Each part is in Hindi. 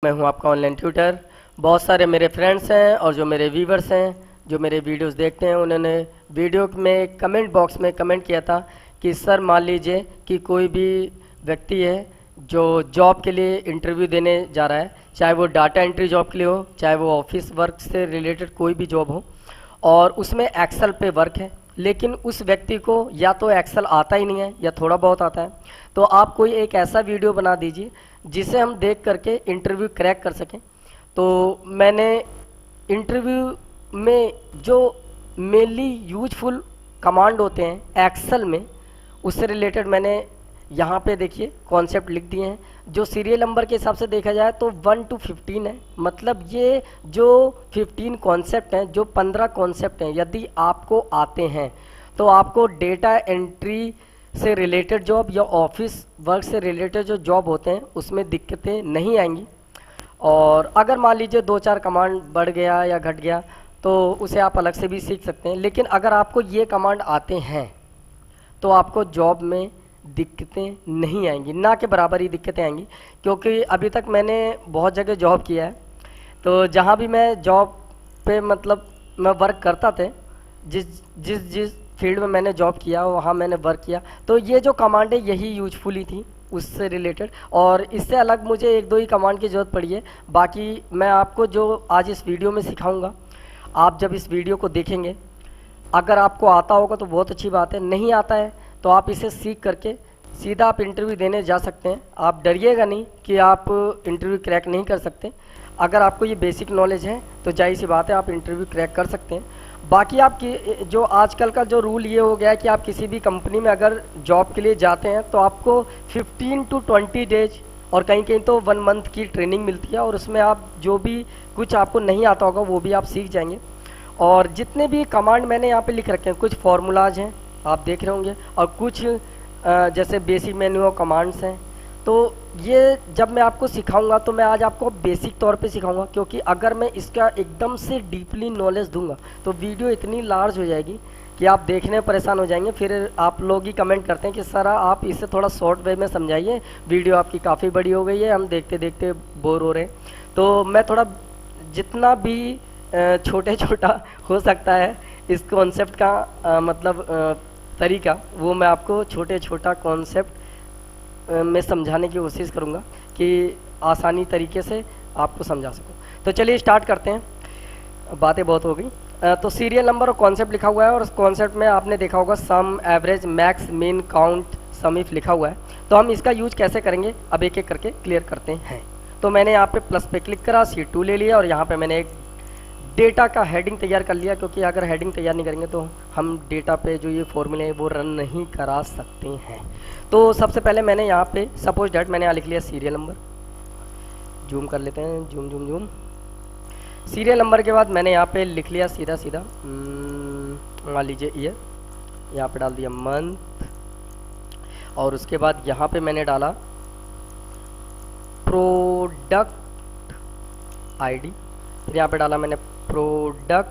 मैं हूं आपका ऑनलाइन ट्यूटर। बहुत सारे मेरे फ्रेंड्स हैं और जो मेरे व्यूवर्स हैं, जो मेरे वीडियोस देखते हैं, उन्होंने वीडियो में कमेंट बॉक्स में कमेंट किया था कि सर मान लीजिए कि कोई भी व्यक्ति है जो जॉब के लिए इंटरव्यू देने जा रहा है, चाहे वो डाटा एंट्री जॉब के लिए हो, चाहे वो ऑफिस वर्क से रिलेटेड कोई भी जॉब हो, और उसमें एक्सेल पे वर्क है, लेकिन उस व्यक्ति को या तो एक्सेल आता ही नहीं है या थोड़ा बहुत आता है। तो आप कोई एक ऐसा वीडियो बना दीजिए जिसे हम देख करके इंटरव्यू क्रैक कर सकें। तो मैंने इंटरव्यू में जो मेनली यूजफुल कमांड होते हैं एक्सेल में, उससे रिलेटेड मैंने यहाँ पे देखिए कॉन्सेप्ट लिख दिए हैं। जो सीरियल नंबर के हिसाब से देखा जाए तो 1 to 15 है, मतलब ये जो 15 कॉन्सेप्ट हैं, जो 15 कॉन्सेप्ट हैं, यदि आपको आते हैं तो आपको डेटा एंट्री से रिलेटेड जॉब या ऑफिस वर्क से रिलेटेड जो जॉब होते हैं उसमें दिक्कतें नहीं आएंगी। और अगर मान लीजिए 2-4 कमांड बढ़ गया या घट गया तो उसे आप अलग से भी सीख सकते हैं, लेकिन अगर आपको ये कमांड आते हैं तो आपको जॉब में दिक्कतें नहीं आएंगी, ना के बराबर ही दिक्कतें आएंगी। क्योंकि अभी तक मैंने बहुत जगह जॉब किया है, तो जहाँ भी मैं जॉब पे मतलब मैं वर्क करता थे, जिस जिस जिस फील्ड में मैंने जॉब किया वहाँ मैंने वर्क किया, तो ये जो कमांड है यही यूजफुल ही थी उससे रिलेटेड। और इससे अलग मुझे 1-2 ही कमांड की ज़रूरत पड़ी है। बाकी मैं आपको जो आज इस वीडियो में सिखाऊंगा, आप जब इस वीडियो को देखेंगे, अगर आपको आता होगा तो बहुत अच्छी बात है, नहीं आता है तो आप इसे सीख करके सीधा आप इंटरव्यू देने जा सकते हैं। आप डरिएगा नहीं कि आप इंटरव्यू क्रैक नहीं कर सकते। अगर आपको ये बेसिक नॉलेज है तो जाहिर सी बात है आप इंटरव्यू क्रैक कर सकते हैं। बाकी आपकी जो आजकल का जो रूल ये हो गया है कि आप किसी भी कंपनी में अगर जॉब के लिए जाते हैं तो आपको 15 to 20 डेज और कहीं कहीं तो 1 मंथ की ट्रेनिंग मिलती है, और उसमें आप जो भी कुछ आपको नहीं आता होगा वो भी आप सीख जाएंगे। और जितने भी कमांड मैंने यहाँ पे लिख रखे हैं, कुछ फार्मूलाज हैं आप देख रहे होंगे, और कुछ जैसे बेसिक मेन्यू और कमांड्स हैं। तो ये जब मैं आपको सिखाऊंगा तो मैं आज आपको बेसिक तौर पे सिखाऊंगा, क्योंकि अगर मैं इसका एकदम से डीपली नॉलेज दूंगा तो वीडियो इतनी लार्ज हो जाएगी कि आप देखने में परेशान हो जाएंगे। फिर आप लोग ही कमेंट करते हैं कि सर आप इसे थोड़ा शॉर्ट वे में समझाइए, वीडियो आपकी काफ़ी बड़ी हो गई है, हम देखते देखते बोर हो रहे हैं। तो मैं थोड़ा जितना भी छोटे छोटा हो सकता है इस कॉन्सेप्ट का मतलब तरीका, वो मैं आपको छोटे छोटा कॉन्सेप्ट में समझाने की कोशिश करूँगा कि आसानी तरीके से आपको समझा सकूँ। तो चलिए स्टार्ट करते हैं, बातें बहुत हो गई। तो सीरियल नंबर और कॉन्सेप्ट लिखा हुआ है, और उस कॉन्सेप्ट में आपने देखा होगा sum, average, max, mean, count, sum if लिखा हुआ है। तो हम इसका यूज कैसे करेंगे अब एक एक करके क्लियर करते हैं। तो मैंने यहाँ पे प्लस पे क्लिक करा, C2 ले लिया, और यहाँ पे मैंने एक डेटा का हेडिंग तैयार कर लिया, क्योंकि अगर हेडिंग तैयार नहीं करेंगे तो हम डेटा पे जो ये फॉर्मूले हैं वो रन नहीं करा सकते हैं। तो सबसे पहले मैंने यहाँ पे सपोज डैट मैंने यहाँ लिख लिया सीरियल नंबर, जूम कर लेते हैं, zoom zoom zoom. Serial number के बाद मैंने यहाँ पे लिख लिया सीधा सीधा मान लीजिए ईयर, यहाँ पे डाल दिया मंथ, और उसके बाद यहाँ पे मैंने डाला प्रोडक्ट आईडी, फिर यहाँ पे डाला मैंने प्रोडक्ट,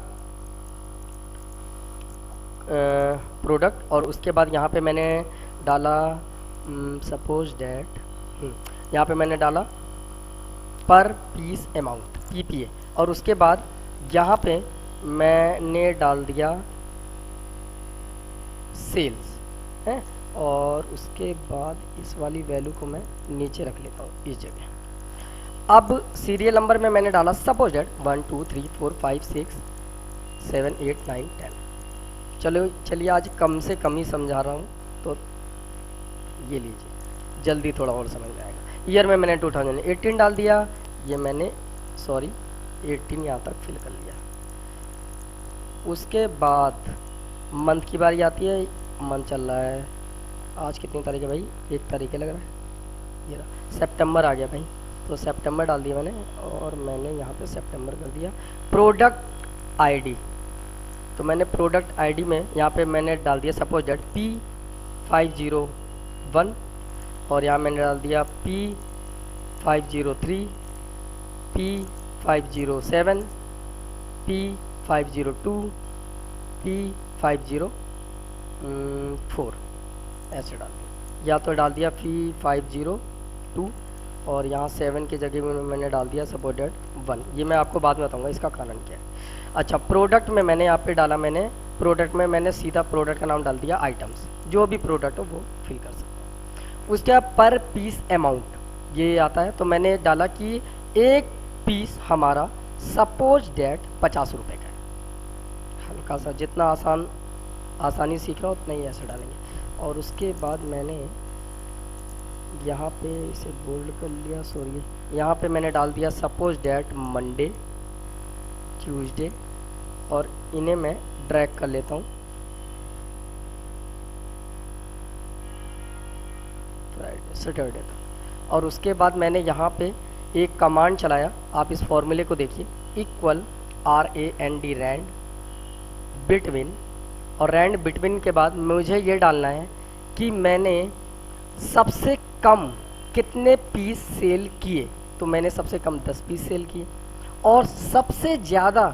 और उसके बाद यहाँ पे मैंने डाला सपोज डैट यहाँ पे मैंने डाला पर पीस अमाउंट PPA, और उसके बाद यहाँ पे मैंने डाल दिया सेल्स है, और उसके बाद इस वाली वैल्यू को मैं नीचे रख लेता हूँ इस जगह। अब सीरियल नंबर में मैंने डाला सपोज डेट 1 2 3 4 5 6 7 8 9 10। चलो चलिए आज कम से कम ही समझा रहा हूँ, तो ये लीजिए जल्दी थोड़ा और समझ में आएगा। ईयर में मैंने 2018 डाल दिया, ये मैंने 18 यहाँ तक फिल कर लिया। उसके बाद मंथ की बारी आती है, मंथ चल रहा है, आज कितनी तारीख है भाई, 1 तारीख है लग रहा है, ये रहा सितंबर आ गया भाई, तो सितंबर डाल दिया मैंने, और मैंने यहाँ पे सितंबर कर दिया। प्रोडक्ट आईडी, तो मैंने प्रोडक्ट आईडी में यहाँ पे मैंने डाल दिया सपोज डेट P501, और यहाँ मैंने डाल दिया P503, P507, P502, P504, ऐसे डाल दिया, या तो डाल दिया P502 और यहाँ 7 की जगह में मैंने डाल दिया सपोर्टेड 1। ये मैं आपको बाद में बताऊँगा इसका कारण क्या है। अच्छा, प्रोडक्ट में मैंने यहाँ पे डाला, मैंने प्रोडक्ट में मैंने सीधा प्रोडक्ट का नाम डाल दिया आइटम्स, जो भी प्रोडक्ट हो वो फिल कर सकते हैं। उसके बाद पर पीस अमाउंट ये आता है, तो मैंने डाला कि एक पीस हमारा सपोज डेट 50 रुपये का है। हल्का सा, जितना आसानी सीख रहा हो उतना ही ऐसे डालेंगे। और उसके बाद मैंने यहाँ पे इसे बोल्ड कर लिया, सॉरी, यहाँ पे मैंने डाल दिया सपोज डेट मंडे, ट्यूसडे, और इन्हें मैं ड्रैग कर लेता हूँ फ्राइडे सैटरडे तक। और उसके बाद मैंने यहाँ पे एक कमांड चलाया, आप इस फॉर्मूले को देखिए, इक्वल RAND रैंड बिटवीन, और रैंड बिटवीन के बाद मुझे ये डालना है कि मैंने सबसे कम कितने पीस सेल किए। तो मैंने सबसे कम 10 पीस सेल किए, और सबसे ज़्यादा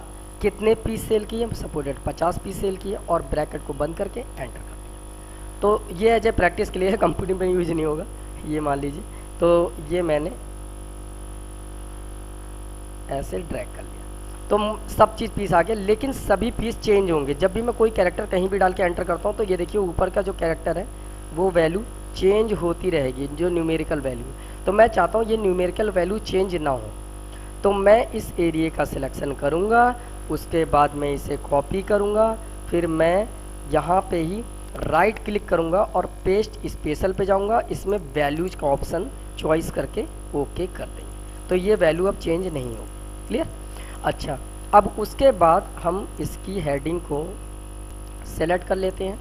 कितने पीस सेल किए, सपोर्टेड 50 पीस सेल किए, और ब्रैकेट को बंद करके एंटर कर दिया। तो ये एज ए प्रैक्टिस के लिए है, कंपनी में यूज नहीं होगा, ये मान लीजिए। तो ये मैंने ऐसे ड्रैग कर लिया, तो सब चीज़ पीस आ गया, लेकिन सभी पीस चेंज होंगे। जब भी मैं कोई कैरेक्टर कहीं भी डाल के एंटर करता हूँ तो ये देखिए ऊपर का जो कैरेक्टर है वो वैल्यू चेंज होती रहेगी, जो न्यूमेरिकल वैल्यू। तो मैं चाहता हूँ ये न्यूमेरिकल वैल्यू चेंज ना हो, तो मैं इस एरिया का सिलेक्शन करूँगा, उसके बाद मैं इसे कॉपी करूँगा, फिर मैं यहाँ पे ही राइट क्लिक करूँगा और पेस्ट स्पेशल पे जाऊँगा, इसमें वैल्यूज का ऑप्शन चॉइस करके ओके कर देंगे, तो ये वैल्यू अब चेंज नहीं होगी। क्लियर? अच्छा, अब उसके बाद हम इसकी हेडिंग को सेलेक्ट कर लेते हैं,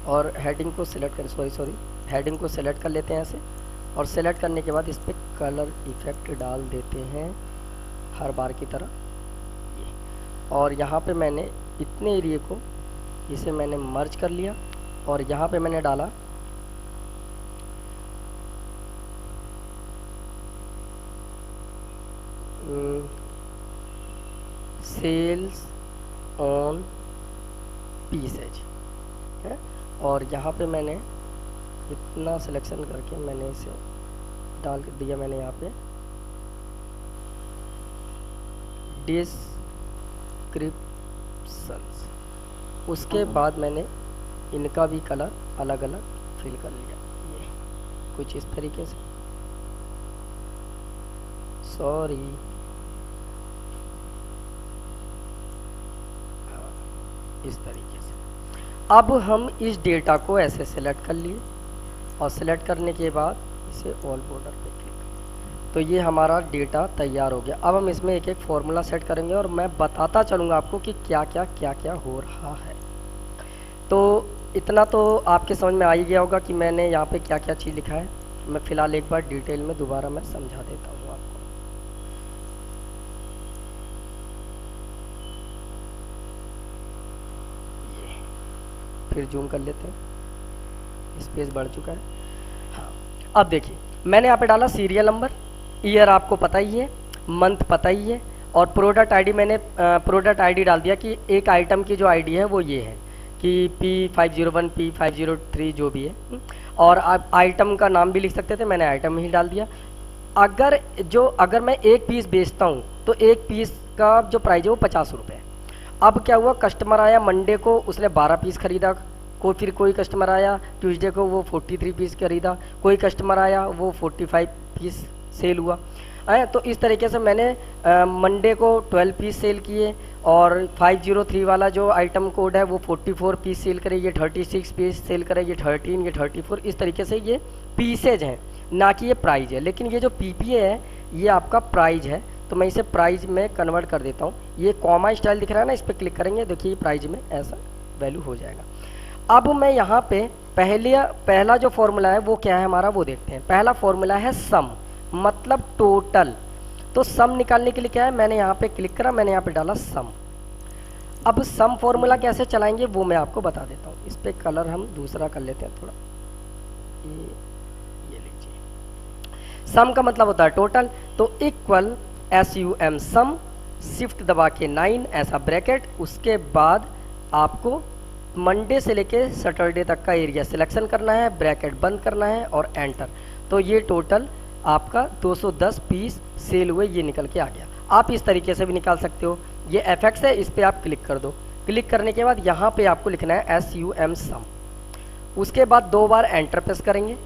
और हेडिंग को सेलेक्ट कर हेडिंग को सेलेक्ट कर लेते हैं ऐसे, और सेलेक्ट करने के बाद इस पर कलर इफेक्ट डाल देते हैं हर बार की तरह ये। और यहाँ पे मैंने इतने एरिया को, इसे मैंने मर्ज कर लिया, और यहाँ पे मैंने डाला सेल्स ऑन पीसेज है, और यहाँ पे मैंने इतना सिलेक्शन करके मैंने इसे डाल दिया, मैंने यहाँ पे डिस्क्रिप्शंस। उसके बाद मैंने इनका भी कलर अलग अलग फिल कर लिया, ये कुछ इस तरीके से, सॉरी इस तरीके से। अब हम इस डेटा को ऐसे सेलेक्ट कर लिए, और सेलेक्ट करने के बाद इसे ऑल बॉर्डर पे क्लिक, तो ये हमारा डेटा तैयार हो गया। अब हम इसमें एक एक फॉर्मूला सेट करेंगे, और मैं बताता चलूँगा आपको कि क्या क्या हो रहा है। तो इतना तो आपके समझ में आ ही गया होगा कि मैंने यहाँ पे क्या क्या चीज़ लिखा है। मैं फ़िलहाल एक बार डिटेल में दोबारा मैं समझा देता हूँ आपको। फिर जूम कर लेते हैं, स्पेस बढ़ चुका है। हाँ, अब देखिए मैंने यहाँ पे डाला सीरियल नंबर, ईयर आपको पता ही है, मंथ पता ही है, और प्रोडक्ट आईडी मैंने प्रोडक्ट आईडी डाल दिया कि एक आइटम की जो आईडी है वो ये है कि P501 P503 जो भी है। और आप आइटम का नाम भी लिख सकते थे, मैंने आइटम ही डाल दिया। अगर मैं एक पीस बेचता हूँ तो एक पीस का जो प्राइस है वो 50 रुपये है। अब क्या हुआ, कस्टमर आया मंडे को, उसने 12 पीस खरीदा, कोई कस्टमर आया ट्यूसडे को, वो 43 पीस खरीदा, कोई कस्टमर आया वो 45 पीस सेल हुआ है। तो इस तरीके से मैंने मंडे को 12 पीस सेल किए, और 503 वाला जो आइटम कोड है वो 44 पीस सेल करे, ये 36 पीस सेल करे, ये 13, ये 34। इस तरीके से ये पीसेज हैं, ना कि ये प्राइज है। लेकिन ये जो PPA है ये आपका प्राइज है, तो मैं इसे प्राइज में कन्वर्ट कर देता हूँ। ये कॉमा स्टाइल दिख रहा है ना, इस पर क्लिक करेंगे, देखिए ये प्राइज में ऐसा वैल्यू हो जाएगा। अब मैं यहाँ पे पहला जो फॉर्मूला है वो क्या है हमारा, वो देखते हैं। पहला फॉर्मूला है सम, मतलब टोटल। तो सम निकालने के लिए क्या है, मैंने यहाँ पे क्लिक करा, मैंने यहाँ पे डाला सम। अब सम फॉर्मूला कैसे चलाएंगे वो मैं आपको बता देता हूँ। इस पर कलर हम दूसरा कर लेते हैं थोड़ा, ये लीजिए। सम का मतलब होता है टोटल, तो इक्वल SUM सम, शिफ्ट दबा के 9 ऐसा ब्रैकेट, उसके बाद आपको मंडे से लेके सैटरडे तक का एरिया सिलेक्शन करना है, ब्रैकेट बंद करना है और एंटर। तो ये टोटल आपका 210 पीस सेल हुए ये निकल के आ गया। आप इस तरीके से भी निकाल सकते हो। ये FX है, इस पर आप क्लिक कर दो। क्लिक करने के बाद यहाँ पे आपको लिखना है SUM सम। उसके बाद 2 बार एंटर प्रेस करेंगे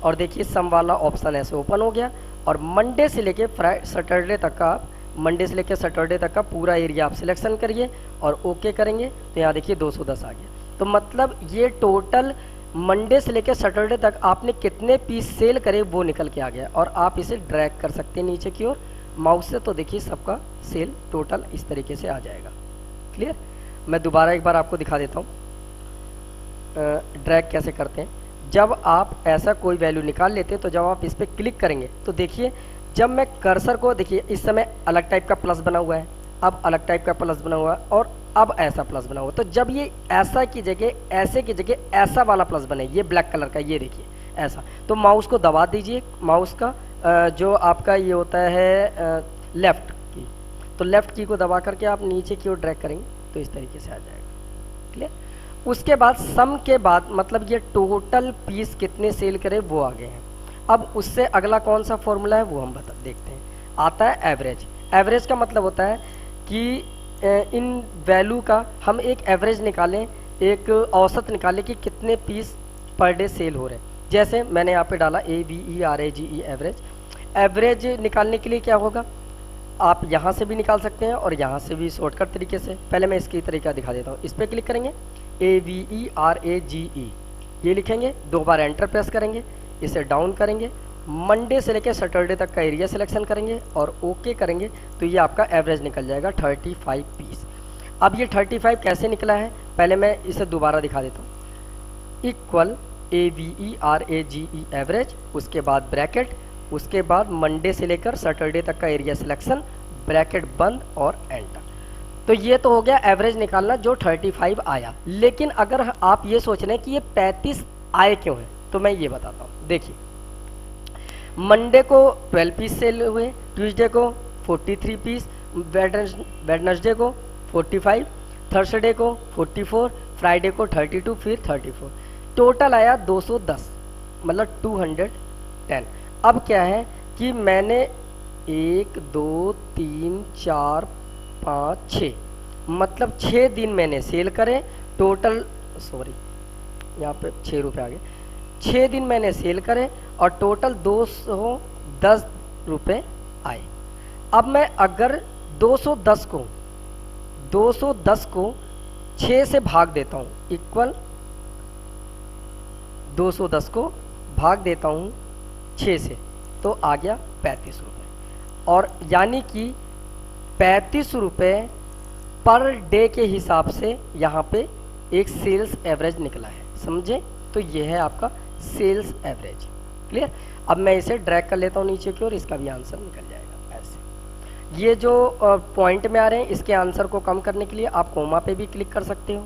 और देखिए सम वाला ऑप्शन ऐसे ओपन हो गया। और मंडे से लेके सैटरडे तक का मंडे से लेके सैटरडे तक का पूरा एरिया आप सिलेक्शन करिए और ओके करेंगे तो यहाँ देखिए 210 आ गया। तो मतलब ये टोटल मंडे से लेकर सैटरडे तक आपने कितने पीस सेल करे वो निकल के आ गया। और आप इसे ड्रैग कर सकते हैं नीचे की ओर माउस से, तो देखिए सबका सेल टोटल इस तरीके से आ जाएगा। क्लियर? मैं दोबारा एक बार आपको दिखा देता हूँ ड्रैग कैसे करते हैं। जब आप ऐसा कोई वैल्यू निकाल लेते हैं तो जब आप इस पर क्लिक करेंगे तो देखिए जब मैं कर्सर को, देखिए इस समय अलग टाइप का प्लस बना हुआ है, अब अलग टाइप का प्लस बना हुआ है और अब ऐसा प्लस बना हुआ। तो जब ये ऐसा की जगह ऐसे की जगह ऐसा वाला प्लस बने, ये ब्लैक कलर का, ये देखिए ऐसा, तो माउस को दबा दीजिए। माउस का जो आपका ये होता है लेफ्ट की, तो लेफ्ट की को दबा करके आप नीचे की ओर ड्रैग करेंगे तो इस तरीके से आ जाएगा। क्लियर? उसके बाद सम के बाद मतलब ये टोटल पीस कितने सेल करे वो आ गए हैं। अब उससे अगला कौन सा फॉर्मूला है वो हम देखते हैं। आता है एवरेज। एवरेज का मतलब होता है कि इन वैल्यू का हम एक एवरेज निकालें, एक औसत निकालें कि कितने पीस पर डे सेल हो रहे हैं। जैसे मैंने यहाँ पे डाला AVERAGE एवरेज। एवरेज निकालने के लिए क्या होगा, आप यहाँ से भी निकाल सकते हैं और यहाँ से भी शॉर्टकट तरीके से। पहले मैं इसकी तरीका दिखा देता हूँ। इस पर क्लिक करेंगे AVERAGE ये लिखेंगे, 2 बार एंटर प्रेस करेंगे, इसे डाउन करेंगे, मंडे से लेकर सैटरडे तक का एरिया सिलेक्शन करेंगे और ओके करेंगे तो ये आपका एवरेज निकल जाएगा 35 पीस। अब ये 35 कैसे निकला है पहले मैं इसे दोबारा दिखा देता हूँ। इक्वल AVERAGE एवरेज, उसके बाद ब्रैकेट, उसके बाद मंडे से लेकर सैटरडे तक का एरिया सिलेक्शन, ब्रैकेट बंद और एंटर। तो ये तो हो गया एवरेज निकालना जो 35 आया। लेकिन अगर आप ये सोच रहे हैं कि ये 35 आए क्यों हैं तो मैं ये बताता हूँ। देखिए मंडे को 12 पीस सेल हुए, ट्यूसडे को 43 पीस, वेडनेसडे को 45, थर्सडे को 44, फ्राइडे को 32, फिर 34, टोटल आया 210 मतलब 210। अब क्या है कि मैंने 1 2 3 4 5 6 मतलब 6 दिन मैंने सेल करे टोटल, सॉरी यहाँ पे 6 रुपये आ गए, 6 दिन मैंने सेल करे और टोटल 210 रुपये आए। अब मैं अगर 210 को 6 से भाग देता हूँ, इक्वल 210 को भाग देता हूँ 6 से तो आ गया 35 रुपये। और यानी कि 35 रुपये पर डे के हिसाब से यहाँ पे एक सेल्स एवरेज निकला है, समझे? तो ये है आपका सेल्स एवरेज। क्लियर? अब मैं इसे ड्रैग कर लेता हूँ नीचे की ओर, इसका भी आंसर निकल जाएगा ऐसे। ये जो पॉइंट में आ रहे हैं इसके आंसर को कम करने के लिए आप कोमा पे भी क्लिक कर सकते हो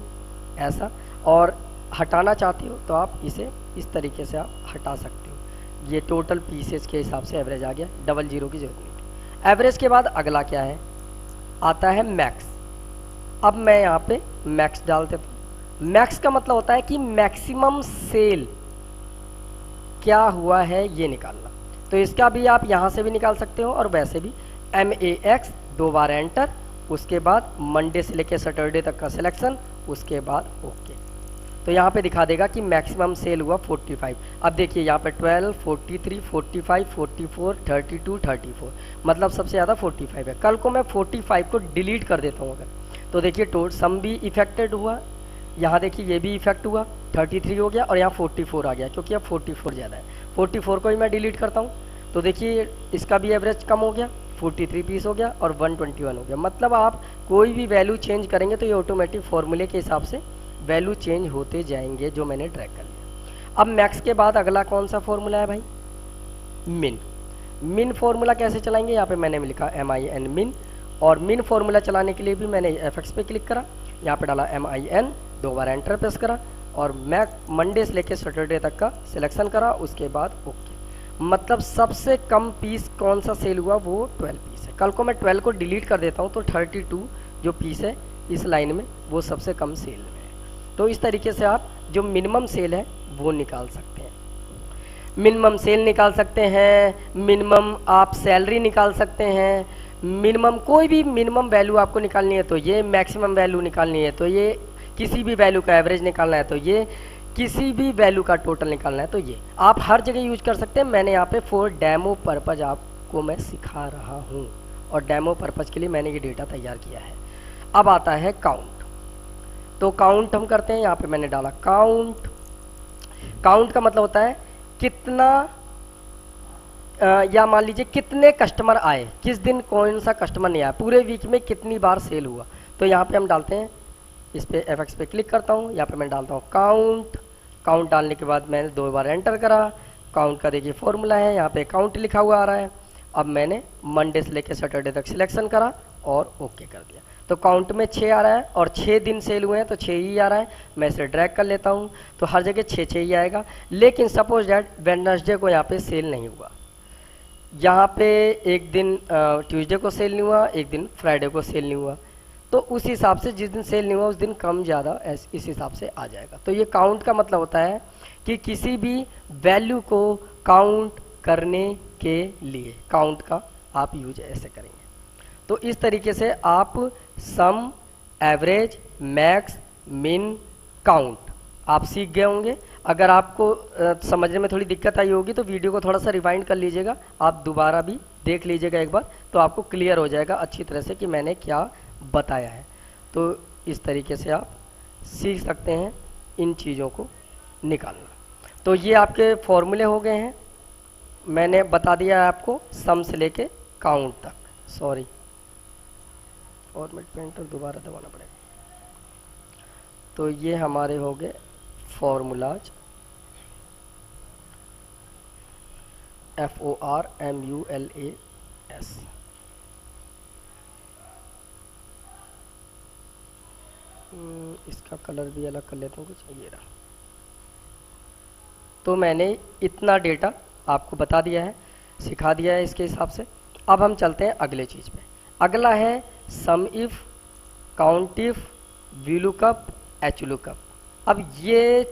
ऐसा, और हटाना चाहते हो तो आप इसे इस तरीके से आप हटा सकते हो। ये टोटल पीसेस के हिसाब से एवरेज आ गया, डबल जीरो की जरूरत नहीं। एवरेज के बाद अगला क्या है, आता है मैक्स। अब मैं यहाँ पे मैक्स डाल देता हूँ। मैक्स का मतलब होता है कि मैक्सिमम सेल क्या हुआ है ये निकालना। तो इसका भी आप यहाँ से भी निकाल सकते हो और वैसे भी MAX, 2 बार एंटर, उसके बाद मंडे से लेकर सैटरडे तक का सिलेक्शन, उसके बाद ओके। तो यहाँ पे दिखा देगा कि मैक्सिमम सेल हुआ 45। अब देखिए यहाँ पे 12, 43, 45, 44, 32, 34 मतलब सबसे ज़्यादा 45 है। कल को मैं 45 को डिलीट कर देता हूँ अगर, तो देखिए टोटल सम भी इफेक्टेड हुआ, यहाँ देखिए ये भी इफेक्ट हुआ, 33 हो गया और यहाँ 44 आ गया क्योंकि अब 44 ज़्यादा है। 44 को ही मैं डिलीट करता हूँ तो देखिए इसका भी एवरेज कम हो गया, 43 पीस हो गया और 121 हो गया। मतलब आप कोई भी वैल्यू चेंज करेंगे तो ये ऑटोमेटिक फॉर्मूले के हिसाब से वैल्यू चेंज होते जाएंगे जो मैंने ड्रैग कर लिया। अब मैक्स के बाद अगला कौन सा फॉर्मूला है भाई, मिन। मिन फॉर्मूला कैसे चलाएंगे, यहाँ पे मैंने लिखा MIN मिन, और मिन फॉर्मूला चलाने के लिए भी मैंने FX पे क्लिक करा, यहाँ पे डाला MIN, 2 बार एंटर प्रेस करा और मैं मंडे से लेकर सैटरडे तक का सिलेक्शन करा, उसके बाद ओके। मतलब सबसे कम पीस कौन सा सेल हुआ वो 12 पीस है। कल को मैं 12 को डिलीट कर देता हूँ तो 32 जो पीस है इस लाइन में वो सबसे कम सेल में है। तो इस तरीके से आप जो मिनिमम सेल है वो निकाल सकते हैं। मिनिमम सेल निकाल सकते हैं, मिनिमम आप सैलरी निकाल सकते हैं, मिनिमम कोई भी मिनिमम वैल्यू आपको निकालनी है तो ये, मैक्सिमम वैल्यू निकालनी है तो ये, किसी भी वैल्यू का एवरेज निकालना है तो ये, किसी भी वैल्यू का टोटल निकालना है तो ये आप हर जगह यूज कर सकते हैं। मैंने यहाँ पे फॉर डेमो पर्पज आपको मैं सिखा रहा हूँ और डेमो पर्पज के लिए मैंने ये डेटा तैयार किया है। अब आता है काउंट। तो काउंट हम करते हैं, यहाँ पे मैंने डाला काउंट। काउंट का मतलब होता है कितना या मान लीजिए कितने कस्टमर आए, किस दिन कौन सा कस्टमर नहीं आया, पूरे वीक में कितनी बार सेल हुआ। तो यहाँ पे हम डालते हैं, इस पे FX पे क्लिक करता हूँ, यहाँ पे मैं डालता हूँ काउंट। काउंट डालने के बाद मैंने 2 बार एंटर करा। काउंट का देखिए फॉर्मूला है, यहाँ पे काउंट लिखा हुआ आ रहा है। अब मैंने मंडे से लेकर सैटरडे तक सिलेक्शन करा और ओके कर दिया। तो काउंट में 6 आ रहा है और 6 दिन सेल हुए हैं तो 6 ही आ रहा है। मैं इसे ड्रैग कर लेता हूँ तो हर जगह 6 ही आएगा। लेकिन सपोज डैट वेडनेसडे को यहाँ पे सेल नहीं हुआ, यहाँ पे एक दिन ट्यूसडे को सेल नहीं हुआ, एक दिन फ्राइडे को सेल नहीं हुआ, तो उस हिसाब से जिस दिन सेल नहीं हुआ उस दिन कम ज़्यादा इस हिसाब से आ जाएगा। तो ये काउंट का मतलब होता है कि किसी भी वैल्यू को काउंट करने के लिए काउंट का आप यूज ऐसे करेंगे। तो इस तरीके से आप सम, एवरेज, मैक्स, मिन, काउंट आप सीख गए होंगे। अगर आपको समझने में थोड़ी दिक्कत आई होगी तो वीडियो को थोड़ा सा रिवाइंड कर लीजिएगा, आप दोबारा भी देख लीजिएगा एक बार, तो आपको क्लियर हो जाएगा अच्छी तरह से कि मैंने क्या बताया है। तो इस तरीके से आप सीख सकते हैं इन चीज़ों को निकालना। तो ये आपके फॉर्मूले हो गए हैं, मैंने बता दिया है आपको सम से लेके काउंट तक। सॉरी, फॉर्मेट पे एंटर दोबारा दबाना पड़ेगा। तो ये हमारे हो गए फॉर्मूलाज, FORMULAS। इसका कलर भी अलग कर लेता हूँ कुछ, ये रहा। तो मैंने इतना डेटा आपको बता दिया है, सिखा दिया है इसके हिसाब से। अब हम चलते हैं अगले चीज़ पे। अगला है sum if, count if, VLOOKUP, HLOOKUP। अब ये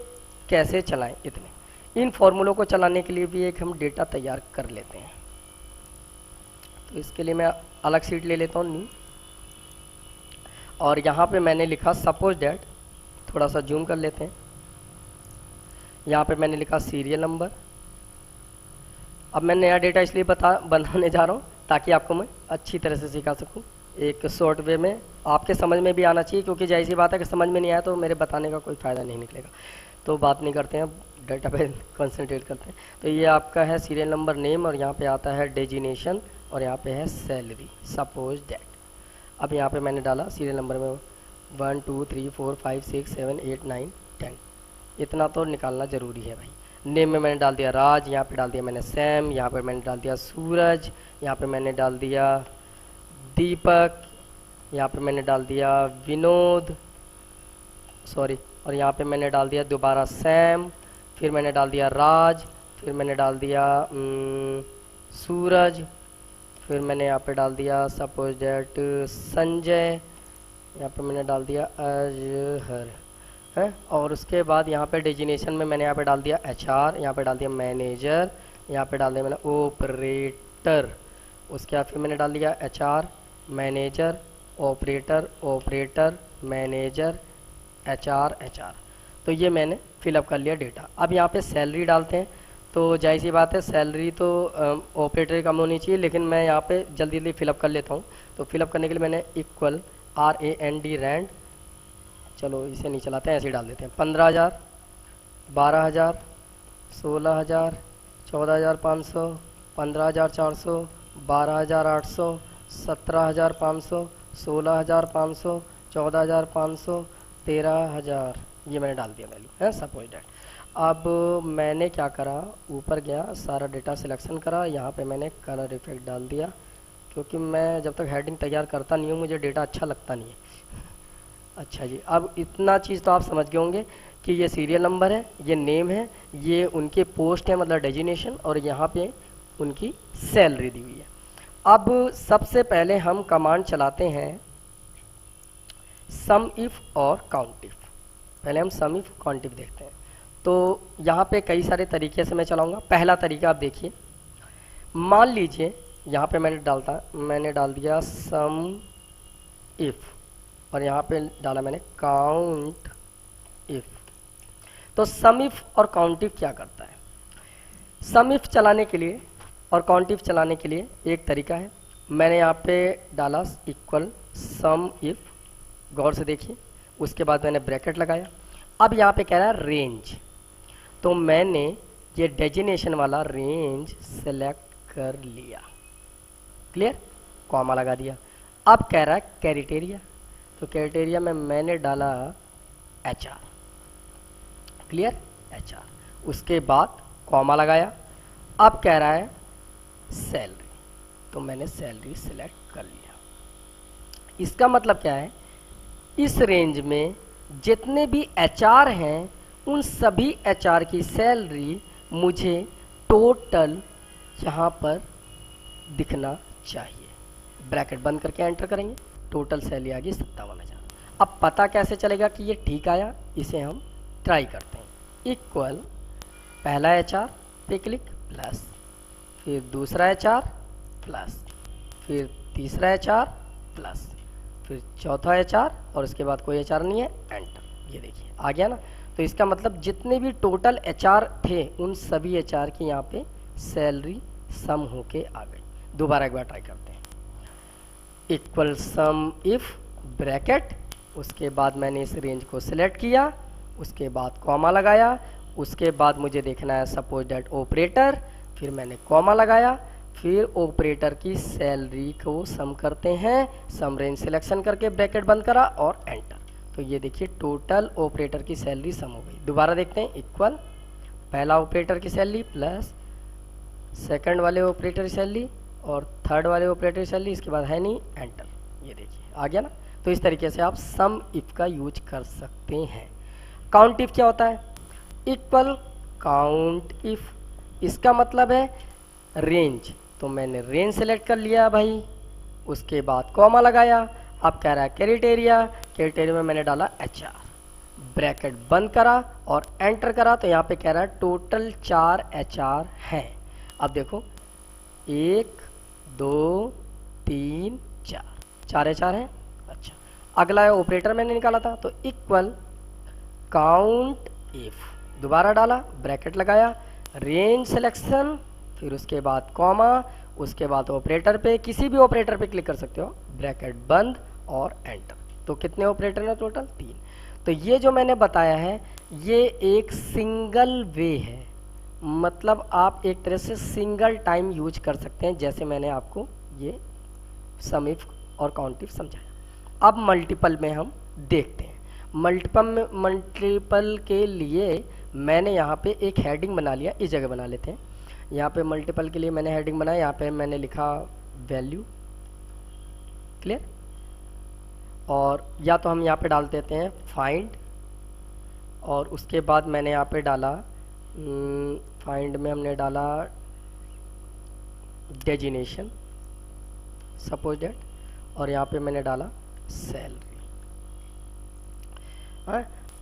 कैसे चलाएं इतने, इन फॉर्मूलों को चलाने के लिए भी एक हम डेटा तैयार कर लेते हैं। तो इसके लिए मैं अलग सीट ले लेता हूँ न्यू, और यहाँ पे मैंने लिखा सपोज डैट, थोड़ा सा जूम कर लेते हैं। यहाँ पे मैंने लिखा सीरियल नंबर। अब मैं नया डेटा इसलिए बनाने जा रहा हूँ ताकि आपको मैं अच्छी तरह से सिखा सकूँ, एक शॉर्ट वे में, आपके समझ में भी आना चाहिए, क्योंकि जाहिर सी बात है कि समझ में नहीं आया तो मेरे बताने का कोई फ़ायदा नहीं निकलेगा। तो बात नहीं करते हैं, डेटा पे कंसंट्रेट करते हैं। तो ये आपका है सीरियल नंबर नेम, और यहाँ पे आता है डेजिनेशन, और यहाँ पे है सैलरी, सपोज डैट। अब यहाँ पे मैंने डाला सीरियल नंबर में 1 2 3 4 5 6 7 8 9 10, इतना तो निकालना ज़रूरी है भाई। नेम में मैंने डाल दिया राज, यहाँ पे डाल दिया मैंने सैम, यहाँ पे मैंने डाल दिया सूरज, यहाँ पे मैंने डाल दिया दीपक, यहाँ पे मैंने डाल दिया विनोद, सॉरी, और यहाँ पे मैंने डाल दिया दोबारा सैम, फिर मैंने डाल दिया राज, फिर मैंने डाल दिया सूरज, फिर मैंने यहाँ पे डाल दिया सपोज डैट संजय, यहाँ पे मैंने डाल दिया अजहर है, और उसके बाद यहाँ पे डेजिनेशन में मैंने यहाँ पे डाल दिया HR, यहाँ पे डाल दिया मैनेजर, यहाँ पे डाल दिया मैंने ऑपरेटर, उसके बाद फिर मैंने डाल दिया HR, manager, operator, operator, manager, HR। तो ये मैंने फिलअप कर लिया डेटा। अब यहाँ पे सैलरी डालते हैं। तो जाहिर सी बात है सैलरी तो ऑपरेटर कम होनी चाहिए, लेकिन मैं यहाँ पे जल्दी जल्दी फिलअप कर लेता हूँ। तो फिलअप करने के लिए मैंने इक्वल RAND रैंड, चलो इसे नहीं चलाते हैं, ऐसे ही डाल देते हैं, 15,000, 12,000, 16,000, 14,500, 15,400, 12,800, 17,500, 16,500, 14,500, 13,000, ये मैंने डाल दिया वैल्यू है सपोज डैट। अब मैंने क्या करा, ऊपर गया, सारा डेटा सिलेक्शन करा, यहाँ पे मैंने कलर इफेक्ट डाल दिया, क्योंकि मैं जब तक हेडिंग तैयार करता नहीं हूँ मुझे डेटा अच्छा लगता नहीं है। अच्छा जी, अब इतना चीज़ तो आप समझ गए होंगे कि ये सीरियल नंबर है, ये नेम है, ये उनके पोस्ट है मतलब डेजिनेशन, और यहाँ पे उनकी सैलरी दी हुई है। अब सबसे पहले हम कमांड चलाते हैं सम इफ और काउंट इफ। पहले हम सम इफ काउंट इफ देखते हैं। तो यहाँ पे कई सारे तरीके से मैं चलाऊंगा। पहला तरीका आप देखिए, मान लीजिए यहाँ पे मैंने डाल दिया सम इफ और यहाँ पे डाला मैंने काउंट इफ। तो सम इफ और काउंट इफ क्या करता है? सम इफ चलाने के लिए और काउंट इफ चलाने के लिए एक तरीका है, मैंने यहाँ पे डाला इक्वल सम इफ, गौर से देखिए, उसके बाद मैंने ब्रैकेट लगाया। अब यहाँ पे कह रहा है रेंज, तो मैंने ये डेजिनेशन वाला रेंज सेलेक्ट कर लिया, क्लियर, कॉमा लगा दिया। अब कह रहा है क्राइटेरिया, तो क्राइटेरिया में मैंने डाला HR, क्लियर, HR, उसके बाद कॉमा लगाया। अब कह रहा है सैलरी, तो मैंने सैलरी सिलेक्ट कर लिया। इसका मतलब क्या है, इस रेंज में जितने भी HR हैं उन सभी HR की सैलरी मुझे टोटल यहाँ पर दिखना चाहिए। ब्रैकेट बंद करके एंटर करेंगे, टोटल सैलरी आ गई 57,000। अब पता कैसे चलेगा कि ये ठीक आया? इसे हम ट्राई करते हैं। इक्वल पहला HR पे क्लिक प्लस, फिर दूसरा HR प्लस, फिर तीसरा HR प्लस, फिर चौथा HR और उसके बाद कोई HR नहीं है, एंटर। ये देखिए आ गया ना। तो इसका मतलब जितने भी टोटल HR थे उन सभी HR की यहाँ पे सैलरी सम होके आ गई। दोबारा एक बार ट्राई करते हैं। इक्वल सम इफ ब्रैकेट, उसके बाद मैंने इस रेंज को सिलेक्ट किया, उसके बाद कॉमा लगाया, उसके बाद मुझे देखना है सपोज दैट ऑपरेटर, फिर मैंने कॉमा लगाया, फिर ऑपरेटर की सैलरी को सम करते हैं, सम रेंज सिलेक्शन करके ब्रैकेट बंद करा और एंटर। तो ये देखिए टोटल ऑपरेटर की सैलरी सम हो गई। दोबारा देखते हैं, इक्वल पहला ऑपरेटर की सैलरी प्लस सेकंड वाले ऑपरेटर की सैलरी और थर्ड वाले ऑपरेटर की सैलरी, इसके बाद है नहीं, एंटर। ये देखिए आ गया ना। तो इस तरीके से आप सम इफ का यूज कर सकते हैं। काउंट इफ क्या होता है? इक्वल काउंट इफ, इसका मतलब है रेंज, तो मैंने रेंज सेलेक्ट कर लिया भाई, उसके बाद कॉमा लगाया। अब कह रहा है क्राइटेरिया, क्राइटेरिया में मैंने डाला HR, ब्रैकेट बंद करा और एंटर करा। तो यहाँ पे कह रहा है टोटल 4 HR हैं। अब देखो 1 2 3 4 HR हैं। अच्छा, अगला ऑपरेटर मैंने निकाला था, तो इक्वल काउंट इफ, दोबारा डाला, ब्रैकेट लगाया, रेंज सिलेक्शन, फिर उसके बाद कॉमा, उसके बाद ऑपरेटर पे, किसी भी ऑपरेटर पे क्लिक कर सकते हो, ब्रैकेट बंद और एंटर। तो कितने ऑपरेटर हैं टोटल? 3। तो ये जो मैंने बताया है ये एक सिंगल वे है, मतलब आप एक तरह से सिंगल टाइम यूज कर सकते हैं, जैसे मैंने आपको ये सम इफ और काउंट इफ समझाया। अब मल्टीपल में हम देखते हैं। मल्टीपल के लिए मैंने यहाँ पे एक हेडिंग बना लिया, इस जगह बना लेते हैं। यहाँ पे मल्टीपल के लिए मैंने हेडिंग बनाया, यहाँ पे मैंने लिखा वैल्यू, क्लियर, और या तो हम यहाँ पे डाल देते हैं फाइंड, और उसके बाद मैंने यहाँ पे डाला फाइंड में हमने डाला डेजिनेशन सपोज दैट, और यहाँ पे मैंने डाला सैलरी।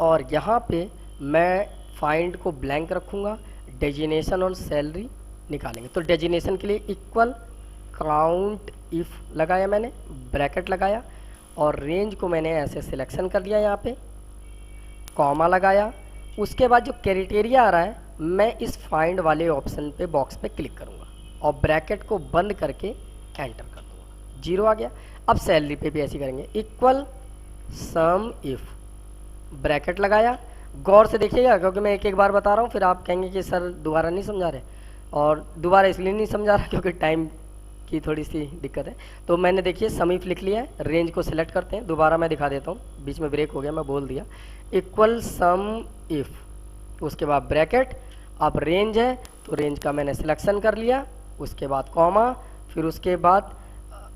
और यहाँ पे मैं फाइंड को ब्लैंक रखूँगा, डेजिनेशन और सैलरी निकालेंगे। तो डेजिनेशन के लिए इक्वल काउंट इफ लगाया मैंने, ब्रैकेट लगाया और रेंज को मैंने ऐसे सिलेक्शन कर लिया, यहाँ पे कॉमा लगाया। उसके बाद जो क्राइटेरिया आ रहा है मैं इस फाइंड वाले ऑप्शन पे बॉक्स पे क्लिक करूँगा और ब्रैकेट को बंद करके एंटर कर दूँगा, 0 आ गया। अब सैलरी पे भी ऐसे करेंगे, इक्वल सम इफ, ब्रैकेट लगाया। गौर से देखिएगा क्योंकि मैं एक एक बार बता रहा हूँ, फिर आप कहेंगे कि सर दोबारा नहीं समझा रहे, और दोबारा इसलिए नहीं समझा रहा क्योंकि टाइम की थोड़ी सी दिक्कत है। तो मैंने देखिए सम इफ लिख लिया है, रेंज को सिलेक्ट करते हैं, दोबारा मैं दिखा देता हूँ, बीच में ब्रेक हो गया, मैं बोल दिया, इक्वल सम इफ, उसके बाद ब्रैकेट। अब रेंज है तो रेंज का मैंने सिलेक्शन कर लिया, उसके बाद कॉमा, फिर उसके बाद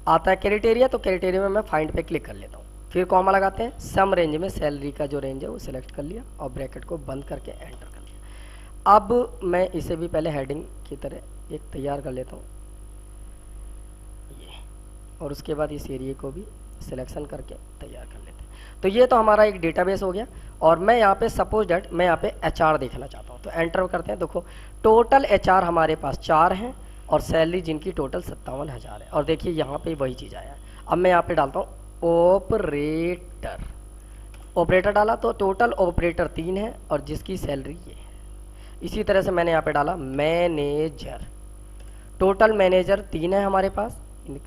आता है क्राइटेरिया, तो क्राइटेरिया में मैं फाइंड पे क्लिक कर लेता हूँ, फिर कॉमा लगाते हैं, सम रेंज में सैलरी का जो रेंज है वो सिलेक्ट कर लिया और ब्रैकेट को बंद करके एंटर कर लिया। अब मैं इसे भी पहले हेडिंग की तरह एक तैयार कर लेता हूँ ये, और उसके बाद इस एरिया को भी सिलेक्शन करके तैयार कर लेते हैं। तो ये तो हमारा एक डेटाबेस हो गया। और मैं यहाँ पे सपोज डेट मैं यहाँ पे HR देखना चाहता हूँ, तो एंटर करते हैं। देखो टोटल HR हमारे पास 4 हैं और सैलरी जिनकी टोटल 57,000 है। और देखिए यहाँ पे वही चीज़ आया है। अब मैं यहाँ पे डालता हूँ ऑपरेटर, ऑपरेटर डाला तो टोटल ऑपरेटर 3 है और जिसकी सैलरी ये है। इसी तरह से मैंने यहाँ पे डाला मैनेजर, टोटल मैनेजर 3 है हमारे पास,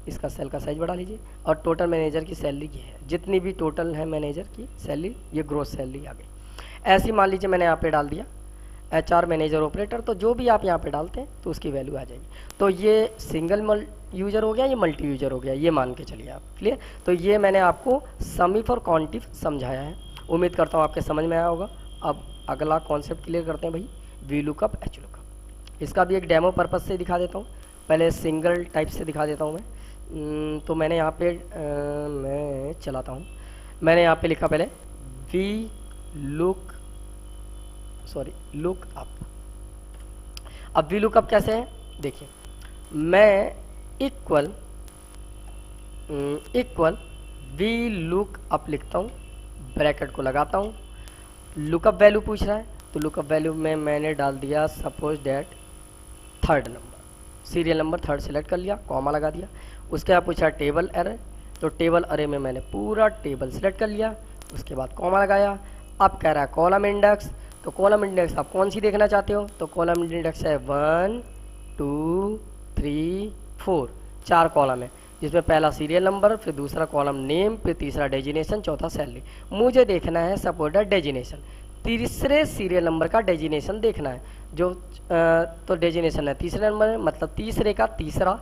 इसका सेल का साइज बढ़ा लीजिए, और टोटल मैनेजर की सैलरी ये है। जितनी भी टोटल है मैनेजर की सैलरी, ये ग्रोस सैलरी आ गई। ऐसी मान लीजिए मैंने यहाँ पे डाल दिया HR मैनेजर ऑपरेटर, तो जो भी आप यहाँ पे डालते हैं तो उसकी वैल्यू आ जाएगी। तो ये सिंगल यूजर हो गया, ये मल्टी यूजर हो गया, ये मान के चलिए आप। क्लियर? तो ये मैंने आपको समिफ और कॉन्टिफ समझाया है, उम्मीद करता हूँ आपके समझ में आया होगा। अब अगला कॉन्सेप्ट क्लियर करते हैं भाई, वी लुकअप एच लुकअप। इसका भी एक डेमो पर्पज से दिखा देता हूँ, पहले सिंगल टाइप से दिखा देता हूँ मैं। तो मैंने यहाँ पे मैं चलाता हूँ, मैंने यहाँ पे लिखा पहले वी लुक अप। अब वी लुक अप कैसे है देखिए, मैं इक्वल वी लुक अप लिखता हूँ, ब्रैकेट को लगाता हूँ, लुकअप वैल्यू पूछ रहा है तो लुकअप वैल्यू में मैंने डाल दिया suppose date third number, serial number third select कर लिया, कॉमा लगा दिया। उसके बाद पूछा टेबल अरे, तो टेबल अरे में मैंने पूरा टेबल सेलेक्ट कर लिया, उसके बाद कॉमा लगाया। अब कह रहा है कॉलम इंडेक्स, तो कॉलम इंडेक्स आप कौन सी देखना चाहते हो, तो कॉलम इंडेक्स है 1 2 3 4, 4 कॉलम है, जिसमें पहला सीरियल नंबर, फिर दूसरा कॉलम नेम, फिर तीसरा डेजिनेशन, चौथा सैलरी। मुझे देखना है सपोज डेजिनेशन, तीसरे सीरियल नंबर का डेजिनेशन देखना है, जो तो डेजिनेशन है तीसरे नंबर है, मतलब तीसरे का तीसरा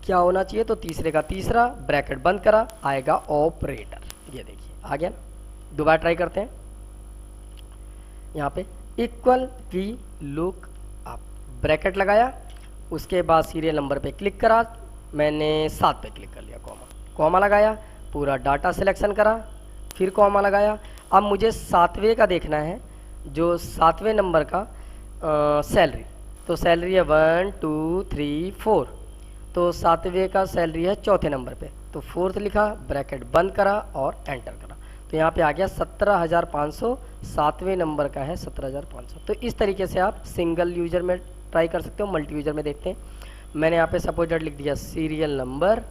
क्या होना चाहिए, तो तीसरे का तीसरा, ब्रैकेट बंद करा, आएगा ऑपरेटर। ये देखिए आ गया ना। दोबारा ट्राई करते हैं, यहाँ पे equal V look up, bracket लगाया, उसके बाद सीरियल नंबर पे क्लिक करा, मैंने 7 पे क्लिक कर लिया, कॉमा लगाया, पूरा डाटा सिलेक्शन करा, फिर कॉमा लगाया। अब मुझे 7वें का देखना है, जो 7वें नंबर का सैलरी, तो सैलरी है 1 2 3 4, तो 7वें का सैलरी है चौथे नंबर पे, तो 4th लिखा, ब्रैकेट बंद करा और एंटर करा, तो यहाँ पे आ गया 17,500, 7वें नंबर का है 17,500। तो इस तरीके से आप सिंगल यूजर में ट्राई कर सकते हो, मल्टी यूजर में देखते हैं। मैंने यहाँ पे सपोज लिख दिया सीरियल नंबर,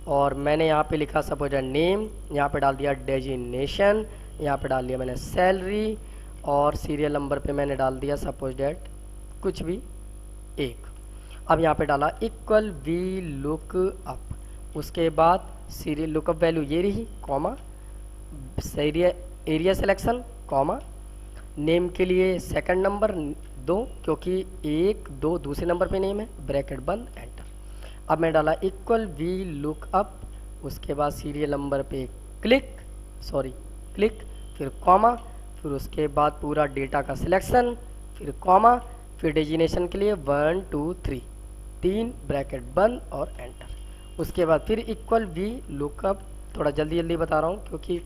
और मैंने यहाँ पे लिखा सपोज नेम, यहाँ पे डाल दिया डेजिनेशन, यहाँ पे डाल दिया मैंने सैलरी, और सीरियल नंबर पे मैंने डाल दिया सपोज डेट कुछ भी 1। अब यहाँ पे डाला इक्वल वी लुक अप, उसके बाद सीरियल लुकअप वैल्यू ये रही, comma, area selection, comma, name के लिए सेकंड नंबर 2, क्योंकि 1 2 दूसरे नंबर पे नेम है, ब्रैकेट बंद, एंटर। अब मैं डाला इक्वल वी लुक अप, उसके बाद सीरियल नंबर पे क्लिक, फिर कॉमा, फिर उसके बाद पूरा डेटा का सिलेक्शन, फिर कॉमा, फिर डेजिनेशन के लिए 1 2 3, 3 ब्रैकेट बंद और एंटर। उसके बाद फिर इक्वल वी लुकअप, थोड़ा जल्दी जल्दी बता रहा हूँ क्योंकि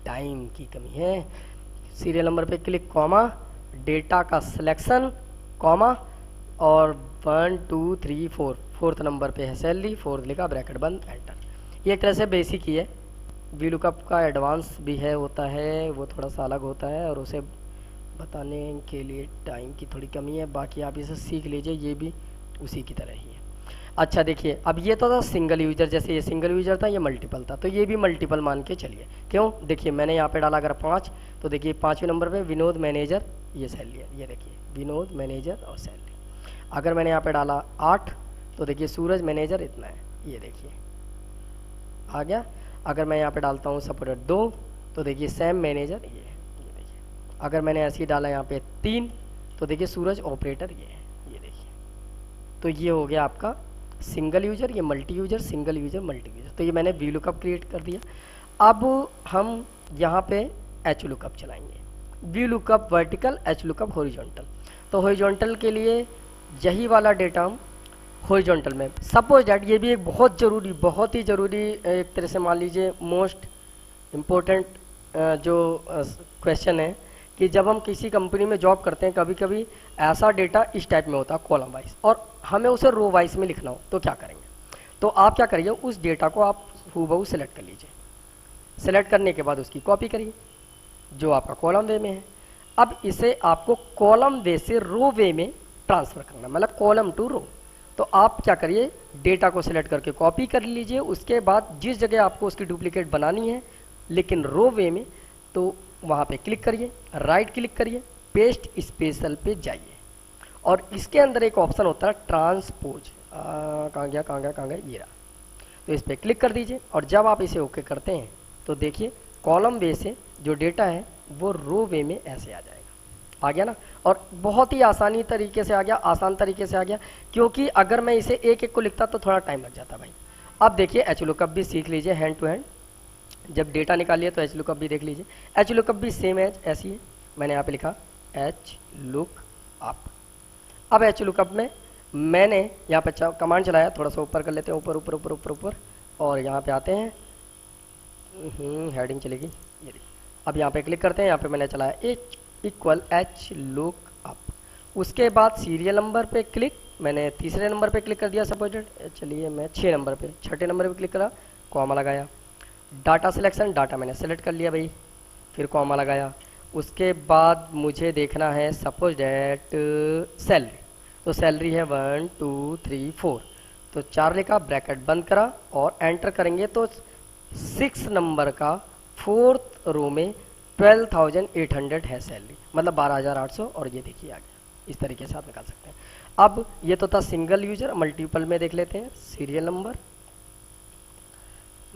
टाइम की कमी है। सीरियल नंबर पे क्लिक, कॉमा, डेटा का सिलेक्शन, कॉमा, और 1 2 3 4, 4th नंबर पे है सैलरी, 4th लिखा, ब्रैकेट बंद, एंटर। ये एक तरह से बेसिक ही है। वी लुकअप का एडवांस भी है, होता है, वो थोड़ा सा अलग होता है और उसे बताने के लिए टाइम की थोड़ी कमी है, बाकी आप इसे सीख लीजिए, ये भी उसी की तरह ही है। अच्छा देखिए, अब ये तो था सिंगल यूजर, जैसे ये सिंगल यूजर था, ये मल्टीपल था, तो ये भी मल्टीपल मान के चलिए। क्यों? देखिए मैंने यहाँ पे डाला अगर 5, तो देखिए 5वें नंबर पे विनोद मैनेजर, ये सैलरी है, ये देखिए विनोद मैनेजर और सैलरी। अगर मैंने यहाँ पे डाला 8, तो देखिए सूरज मैनेजर इतना है, ये देखिए आ गया। अगर मैं यहाँ पे डालता हूँ सपोर्टर 2, तो देखिए सैम मैनेजर, ये देखिए। अगर मैंने ऐसे ही डाला यहाँ पे 3, तो देखिए सूरज ऑपरेटर, ये है, ये देखिए। तो ये हो गया आपका सिंगल यूजर, ये multi user, single user, multi user. तो ये मैंने वी लुकअप क्रिएट कर दिया। अब हम यहाँ पे एच लुकअप चलाएंगे, V lookup vertical, H lookup horizontal. तो हॉरिजॉन्टल के लिए यही वाला डेटा हम हॉरिजॉन्टल में, सपोज दैट ये भी एक बहुत ही ज़रूरी एक तरह से मान लीजिए मोस्ट इम्पोर्टेंट जो क्वेश्चन है कि जब हम किसी कंपनी में जॉब करते हैं, कभी कभी ऐसा डेटा इस टाइप में होता है कॉलम वाइज, और हमें उसे रो वाइज में लिखना हो, तो क्या करेंगे? तो आप क्या करिए, उस डेटा को आप हूबहू सेलेक्ट कर लीजिए, सेलेक्ट करने के बाद उसकी कॉपी करिए जो आपका कॉलम वे में है। अब इसे आपको कॉलम वे से रो वे में ट्रांसफ़र करना, मतलब कॉलम टू रो। तो आप क्या करिए, डेटा को सिलेक्ट करके कॉपी कर लीजिए, उसके बाद जिस जगह आपको उसकी डुप्लीकेट बनानी है लेकिन रो वे में, तो वहाँ पे क्लिक करिए, राइट क्लिक करिए, पेस्ट स्पेशल पे जाइए और इसके अंदर एक ऑप्शन होता है ट्रांसपोज, कहाँ गया, ये रहा। तो इस पर क्लिक कर दीजिए और जब आप इसे ओके करते हैं तो देखिए कॉलम वे से जो डेटा है वो रो वे में ऐसे आ जाएगा। आ गया ना, और बहुत ही आसानी तरीके से आ गया, आसान तरीके से आ गया, क्योंकि अगर मैं इसे एक एक को लिखता तो थोड़ा टाइम लग जाता भाई। अब देखिए एच लुकअप भी सीख लीजिए हैंड टू हैंड, जब डेटा निकालिए तो एच लुकअप भी देख लीजिए। एच लुकअप भी सेम एज ऐसी है, मैंने यहाँ पे लिखा एच लुक अप। अब एच लुकअप में मैंने यहाँ पे कमांड चलाया, थोड़ा सा ऊपर कर लेते हैं, ऊपर ऊपर ऊपर ऊपर ऊपर, और यहाँ पे आते हैं, हेडिंग चलेगी ये देखिए। अब यहाँ पे क्लिक करते हैं, यहाँ पे मैंने चलाया H equal H look up. उसके बाद सीरियल नंबर पे क्लिक, मैंने तीसरे नंबर पे क्लिक कर दिया सपोजेड, चलिए मैं 6 नंबर पे, छठे नंबर पे क्लिक करा, कॉमा लगाया। डाटा सिलेक्शन, डाटा मैंने सेलेक्ट कर लिया भाई, फिर कॉमा लगाया। उसके बाद मुझे देखना है सपोज डेट सैलरी, तो सैलरी है 1 2 3 4, तो 4 लिखा, ब्रैकेट बंद करा और एंटर करेंगे तो 6 नंबर का 4th रो में 12,800 है सैलरी, मतलब 12,800, और ये देखिए आ गया। इस तरीके से आप निकाल सकते हैं। अब ये तो था सिंगल यूजर, मल्टीपल में देख लेते हैं। Serial number,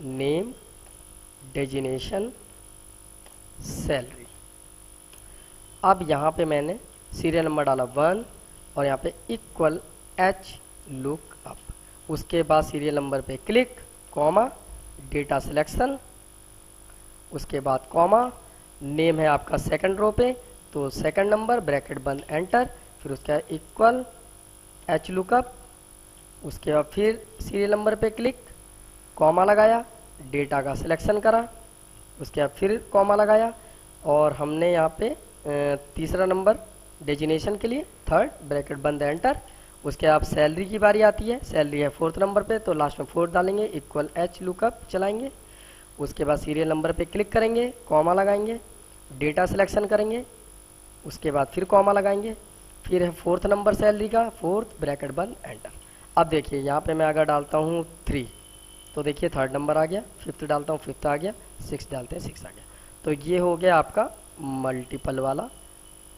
name, designation, salary. अब यहाँ पे मैंने सीरियल नंबर डाला 1 और यहाँ पे इक्वल एच लुक अप। उसके बाद सीरियल नंबर पे क्लिक, कॉमा, डेटा सिलेक्शन, उसके बाद कॉमा, नेम है आपका सेकंड रो पे तो सेकंड नंबर, ब्रैकेट बंद, एंटर, फिर उसके बाद इक्वल एच लुकअप। उसके बाद फिर सीरियल नंबर पे क्लिक, कॉमा लगाया, डेटा का सिलेक्शन करा, उसके बाद फिर कॉमा लगाया और हमने यहाँ पे तीसरा नंबर डेजिनेशन के लिए, थर्ड, ब्रैकेट बंद, एंटर। उसके बाद सैलरी की बारी आती है, सैलरी है 4th नंबर पे तो लास्ट में 4 डालेंगे, इक्वल एच लुकअप चलाएंगे। उसके बाद सीरियल नंबर पे क्लिक करेंगे, कॉमा लगाएंगे, डेटा सिलेक्शन करेंगे, उसके बाद फिर कॉमा लगाएंगे, फिर है 4th नंबर सैलरी का, 4th, ब्रैकेट बंद, एंटर। अब देखिए यहाँ पे मैं अगर डालता हूँ 3 तो देखिए 3rd नंबर आ गया, 5th डालता हूँ 5th आ गया, 6 डालते हैं 6 आ गया। तो ये हो गया आपका मल्टीपल वाला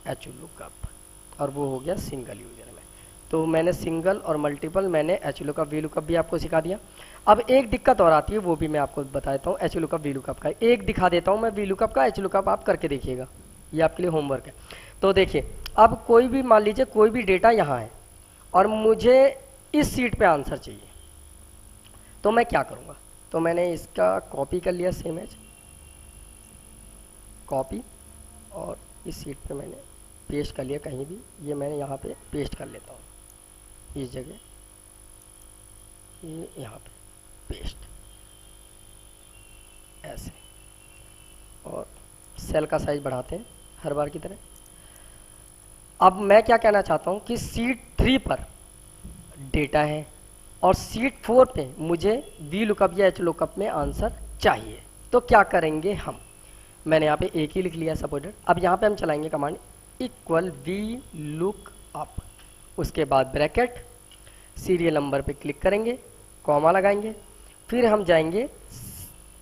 एच लुकअप और वो हो गया सिंगल यूजर में। तो मैंने सिंगल और मल्टीपल, मैंने एच लुकअप वी लुकअप भी आपको सिखा दिया। अब एक दिक्कत और आती है, वो भी मैं आपको बता देता हूँ। एच लुकअप वी लुकअप का एक दिखा देता हूँ मैं, वी लुकअप का, एच लुकअप आप करके देखिएगा, ये आपके लिए होमवर्क है। तो देखिए अब कोई भी, मान लीजिए कोई भी डेटा यहाँ है और मुझे इस सीट पे आंसर चाहिए, तो मैं क्या करूँगा, तो मैंने इसका कॉपी कर लिया, सेम एज कॉपी, और इस सीट पे मैंने पेस्ट कर लिया कहीं भी, ये मैंने यहाँ पे पेस्ट कर लेता हूँ इस जगह, ये यहाँ पे पेस्ट ऐसे, और सेल का साइज बढ़ाते हैं हर बार की तरह। अब मैं क्या कहना चाहता हूँ कि सीट 3 पर डेटा है और सीट 4 पे मुझे वी लुकअप या एच लुकअप में आंसर चाहिए, तो क्या करेंगे हम, मैंने यहाँ पे एक ही लिख लिया सपोर्टेड। अब यहाँ पे हम चलाएंगे command equal V look up, उसके बाद ब्रैकेट, सीरियल नंबर पे क्लिक करेंगे, कॉमा लगाएंगे, फिर हम जाएंगे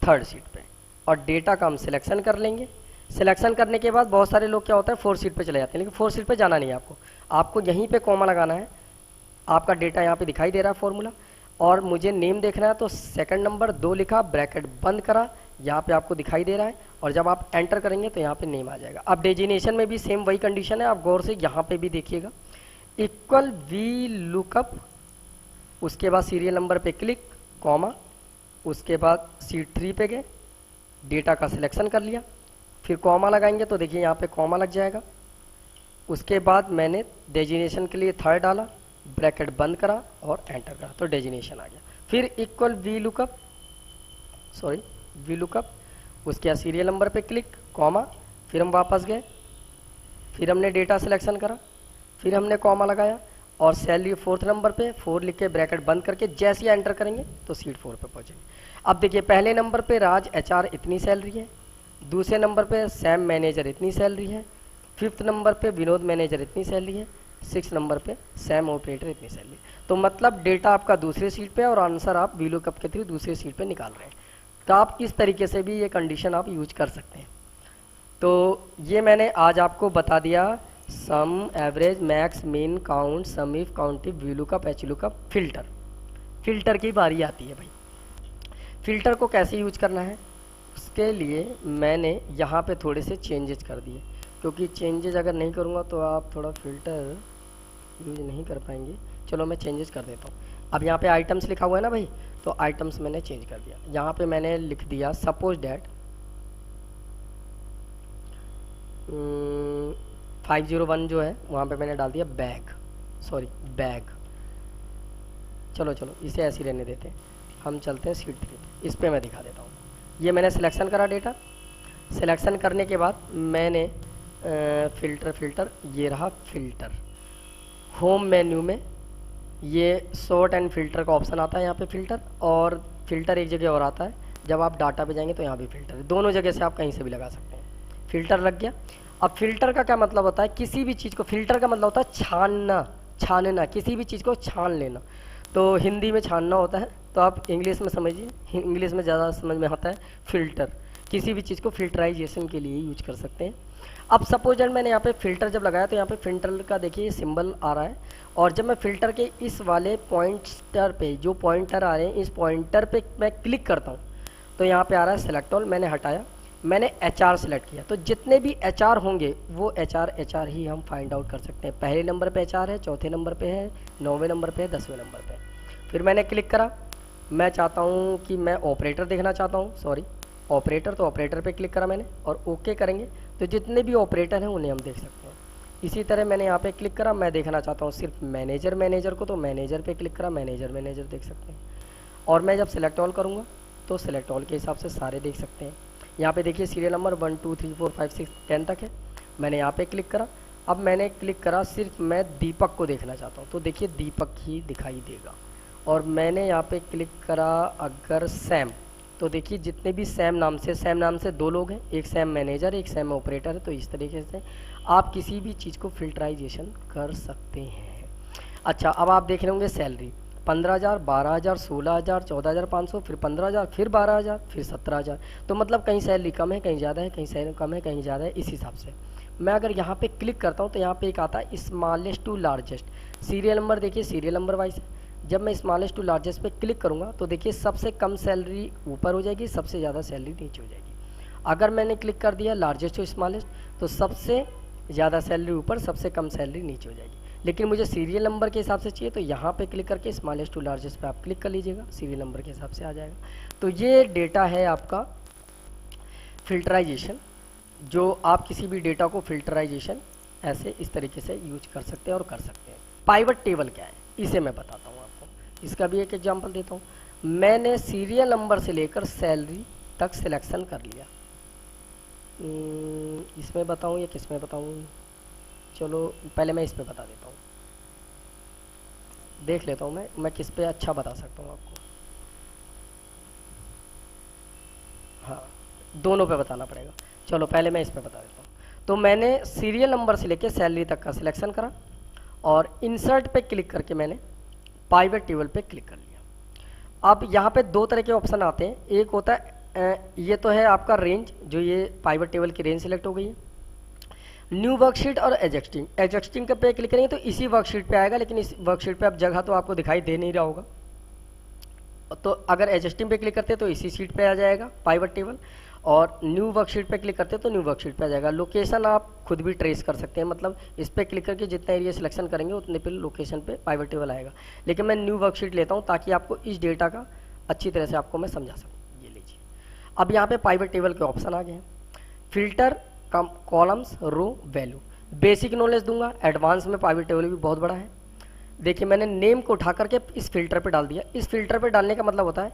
3rd सीट पे और डेटा का हम सिलेक्शन कर लेंगे। सिलेक्शन करने के बाद बहुत सारे लोग क्या होता है 4th सीट पे चले जाते हैं, लेकिन 4th सीट पे जाना नहीं है आपको, आपको यहीं पे कॉमा लगाना है। आपका डेटा यहाँ पे दिखाई दे रहा है फॉर्मूला, और मुझे नेम देखना है तो सेकंड नंबर 2 लिखा, ब्रैकेट बंद करा, यहाँ पे आपको दिखाई दे रहा है, और जब आप एंटर करेंगे तो यहाँ पे नेम आ जाएगा। अब डेजिनेशन में भी सेम वही कंडीशन है, आप गौर से यहाँ पे भी देखिएगा, इक्वल वी लुकअप, उसके बाद सीरियल नंबर पे क्लिक, कॉमा, उसके बाद सीट 3 पे गए, डेटा का सिलेक्शन कर लिया, फिर कॉमा लगाएंगे तो देखिए यहाँ पे कॉमा लग जाएगा। उसके बाद मैंने डेजिनेशन के लिए 3rd डाला, ब्रैकेट बंद करा और एंटर करा तो डेजिनेशन आ गया। फिर equal V lookup, sorry V lookup, उसके बाद सीरियल नंबर पे क्लिक, कॉमा, फिर हम वापस गए, फिर हमने डेटा सिलेक्शन करा, फिर हमने कॉमा लगाया और सैलरी 4th नंबर पे 4 लिख के ब्रैकेट बंद करके जैसे ही एंटर करेंगे तो सीट 4 पे पहुंचेंगे। अब देखिए पहले नंबर पे राज एचआर इतनी सैलरी है, दूसरे नंबर पे सैम मैनेजर इतनी सैलरी है, फिफ्थ नंबर पे विनोद मैनेजर इतनी सैलरी है, सिक्स नंबर पे सैम ऑपरेटर इतनी सैलरी। तो मतलब डेटा आपका दूसरे सीट पे है और आंसर आप वीलुकअप के थ्रू दूसरे सीट पे निकाल रहे हैं। तो आप इस तरीके से भी ये कंडीशन आप यूज कर सकते हैं। तो ये मैंने आज आपको बता दिया sum, average, max, mean, count, sum if, count if, VLOOKUP, HLOOKUP, filter. Filter की बारी आती है भाई। फिल्टर को कैसे यूज करना है उसके लिए मैंने यहाँ पे थोड़े से चेंजेस कर दिए, क्योंकि चेंजेस अगर नहीं करूँगा तो आप थोड़ा फिल्टर यूज नहीं कर पाएंगे। चलो मैं चेंजेस कर देता हूँ। अब यहाँ पे आइटम्स लिखा हुआ है ना भाई, तो आइटम्स मैंने चेंज कर दिया। यहाँ पे मैंने लिख दिया सपोज डैट 501 जो है वहाँ पे मैंने डाल दिया बैग, सॉरी बैग। चलो इसे ऐसे ही रहने देते हैं, हम चलते हैं शीट 3 पे। इस पे मैं दिखा देता हूँ। ये मैंने सिलेक्शन करा डेटा, सिलेक्शन करने के बाद मैंने फिल्टर ये रहा फिल्टर। होम मेन्यू में ये सॉर्ट एंड फिल्टर का ऑप्शन आता है यहाँ पे फिल्टर, और फिल्टर एक जगह और आता है, जब आप डाटा पे जाएंगे तो यहाँ भी फिल्टर है। दोनों जगह से आप कहीं से भी लगा सकते हैं। फिल्टर लग गया। अब फिल्टर का क्या मतलब होता है, किसी भी चीज़ को, फिल्टर का मतलब होता है छानना, किसी भी चीज़ को छान लेना। तो हिंदी में छानना होता है, तो आप इंग्लिश में समझिए, इंग्लिश में ज़्यादा समझ में आता है फिल्टर। किसी भी चीज़ को फिल्टराइजेशन के लिए यूज कर सकते हैं। अब सपोज एंड मैंने यहाँ पे फिल्टर जब लगाया तो यहाँ पे फिल्टर का देखिए सिंबल आ रहा है, और जब मैं फिल्टर के इस वाले पॉइंटर पे, जो पॉइंटर आ रहे हैं इस पॉइंटर पे मैं क्लिक करता हूँ तो यहाँ पे आ रहा है सेलेक्ट ऑल। मैंने हटाया, मैंने एचआर सेलेक्ट किया, तो जितने भी एचआर होंगे वो एचआर ही हम फाइंड आउट कर सकते हैं। पहले नंबर पे एचआर है, चौथे नंबर पे है, 9वें नंबर पे है, 10वें नंबर पे। फिर मैंने क्लिक करा, मैं चाहता हूँ कि मैं ऑपरेटर देखना चाहता हूँ, सॉरी ऑपरेटर, तो ऑपरेटर पे क्लिक करा मैंने और ओके करेंगे तो जितने भी ऑपरेटर हैं उन्हें हम देख सकते हैं। इसी तरह मैंने यहाँ पे क्लिक करा, मैं देखना चाहता हूँ सिर्फ मैनेजर को, तो मैनेजर पे क्लिक करा, मैनेजर देख सकते हैं। और मैं जब सिलेक्ट ऑल करूँगा तो सिलेक्ट ऑल के हिसाब से सारे देख सकते हैं। यहाँ पे देखिए सीरियल नंबर 1 2 3 4 5 6 10 तक है। मैंने यहाँ पे क्लिक करा, अब मैंने क्लिक करा सिर्फ मैं दीपक को देखना चाहता हूँ, तो देखिए दीपक ही दिखाई देगा। और मैंने यहाँ पे क्लिक करा अगर सैम, तो देखिए जितने भी सैम नाम से 2 लोग हैं, एक सैम मैनेजर, एक सैम ऑपरेटर है। तो इस तरीके से आप किसी भी चीज़ को फिल्टराइजेशन कर सकते हैं। अच्छा, अब आप देख रहे होंगे सैलरी 15,000, 12,000, 16,000, 14,500, फिर 15,000, फिर 12,000, फिर 17,000। तो मतलब कहीं सैलरी कम है, कहीं ज़्यादा है, कहीं सैलरी कम है, कहीं ज़्यादा है। इस हिसाब से मैं अगर यहाँ पे क्लिक करता हूँ तो यहाँ पे एक आता है smallest to largest. Serial number देखिए सीरियल नंबर वाइज। जब मैं स्मॉलेस्ट टू लार्जेस्ट पे क्लिक करूँगा तो देखिए सबसे कम सैलरी ऊपर हो जाएगी, सबसे ज़्यादा सैलरी नीचे हो जाएगी। अगर मैंने क्लिक कर दिया लार्जेस्ट टू स्मॉलेस्ट तो सबसे ज़्यादा सैलरी ऊपर, सबसे कम सैलरी नीचे हो जाएगी। लेकिन मुझे सीरियल नंबर के हिसाब से चाहिए तो यहाँ पे क्लिक करके स्मॉलेस्ट टू लार्जेस्ट पे आप क्लिक कर लीजिएगा, सीरियल नंबर के हिसाब से आ जाएगा। तो ये डेटा है आपका फिल्टराइजेशन, जो आप किसी भी डेटा को फिल्टराइजेशन ऐसे इस तरीके से यूज कर सकते हैं और कर सकते हैं। पाइवट टेबल क्या है इसे मैं बताता हूँ आपको, इसका भी एक एग्जाम्पल देता हूँ। मैंने सीरियल नंबर से लेकर सैलरी तक सिलेक्शन कर लिया। इसमें बताऊँ या किस में बताऊँ? चलो पहले मैं इस पे बता देता हूँ, देख लेता हूँ मैं किस पे अच्छा बता सकता हूँ आपको। हाँ, दोनों पे बताना पड़ेगा। चलो पहले मैं इस पे बता देता हूँ। तो मैंने सीरियल नंबर से लेकर सैलरी तक का सिलेक्शन करा और इंसर्ट पे क्लिक करके मैंने पाइवट टेबल पे क्लिक कर लिया। अब यहाँ पे 2 तरह के ऑप्शन आते हैं। एक होता है ये तो है आपका रेंज, जो ये पाइवट टेबल की रेंज सिलेक्ट हो गई है। न्यू वर्कशीट और एग्जिस्टिंग पे क्लिक करेंगे तो इसी वर्कशीट पे आएगा, लेकिन इस वर्कशीट पे अब जगह तो आपको दिखाई दे नहीं रहा होगा। तो अगर एग्जिस्टिंग पे क्लिक करते हैं तो इसी सीट पे आ जाएगा पाइवट टेबल, और न्यू वर्कशीट पे क्लिक करते हैं तो न्यू वर्कशीट पे आ जाएगा। लोकेशन आप खुद भी ट्रेस कर सकते हैं, मतलब इस पर क्लिक करके जितना एरिया सिलेक्शन करेंगे उतने पे लोकेशन पे पाइवट टेबल आएगा। लेकिन मैं न्यू वर्कशीट लेता हूँ ताकि आपको इस डेटा का अच्छी तरह से आपको मैं समझा सकूँ। ये लीजिए, अब यहाँ पे पाइवट टेबल के ऑप्शन आ गए हैं। फिल्टर, कॉलम्स, रो, वैल्यू। बेसिक नॉलेज दूंगा, एडवांस में पाइवट टेबल भी बहुत बड़ा है। देखिए मैंने नेम को उठा करके इस फिल्टर पे डाल दिया। इस फिल्टर पे डालने का मतलब होता है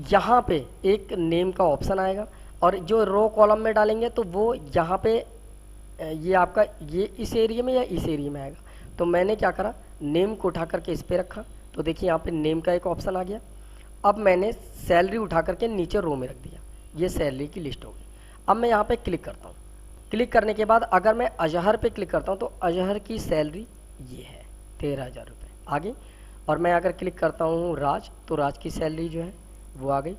यहाँ पे एक नेम का ऑप्शन आएगा, और जो रो कॉलम में डालेंगे तो वो यहाँ पे ये आपका ये इस एरिया में या इस एरिया में आएगा। तो मैंने क्या करा, नेम को उठा करके इस पर रखा, तो देखिए यहाँ पे नेम का एक ऑप्शन आ गया। अब मैंने सैलरी उठा करके नीचे रो में रख दिया, ये सैलरी की लिस्ट होगी। अब मैं यहाँ पे क्लिक करता हूँ। क्लिक करने के बाद अगर मैं अजहर पे क्लिक करता हूँ तो अजहर की सैलरी ये है 13,000 रुपये आ गई। और मैं अगर क्लिक करता हूँ राज, तो राज की सैलरी जो है वो आ गई।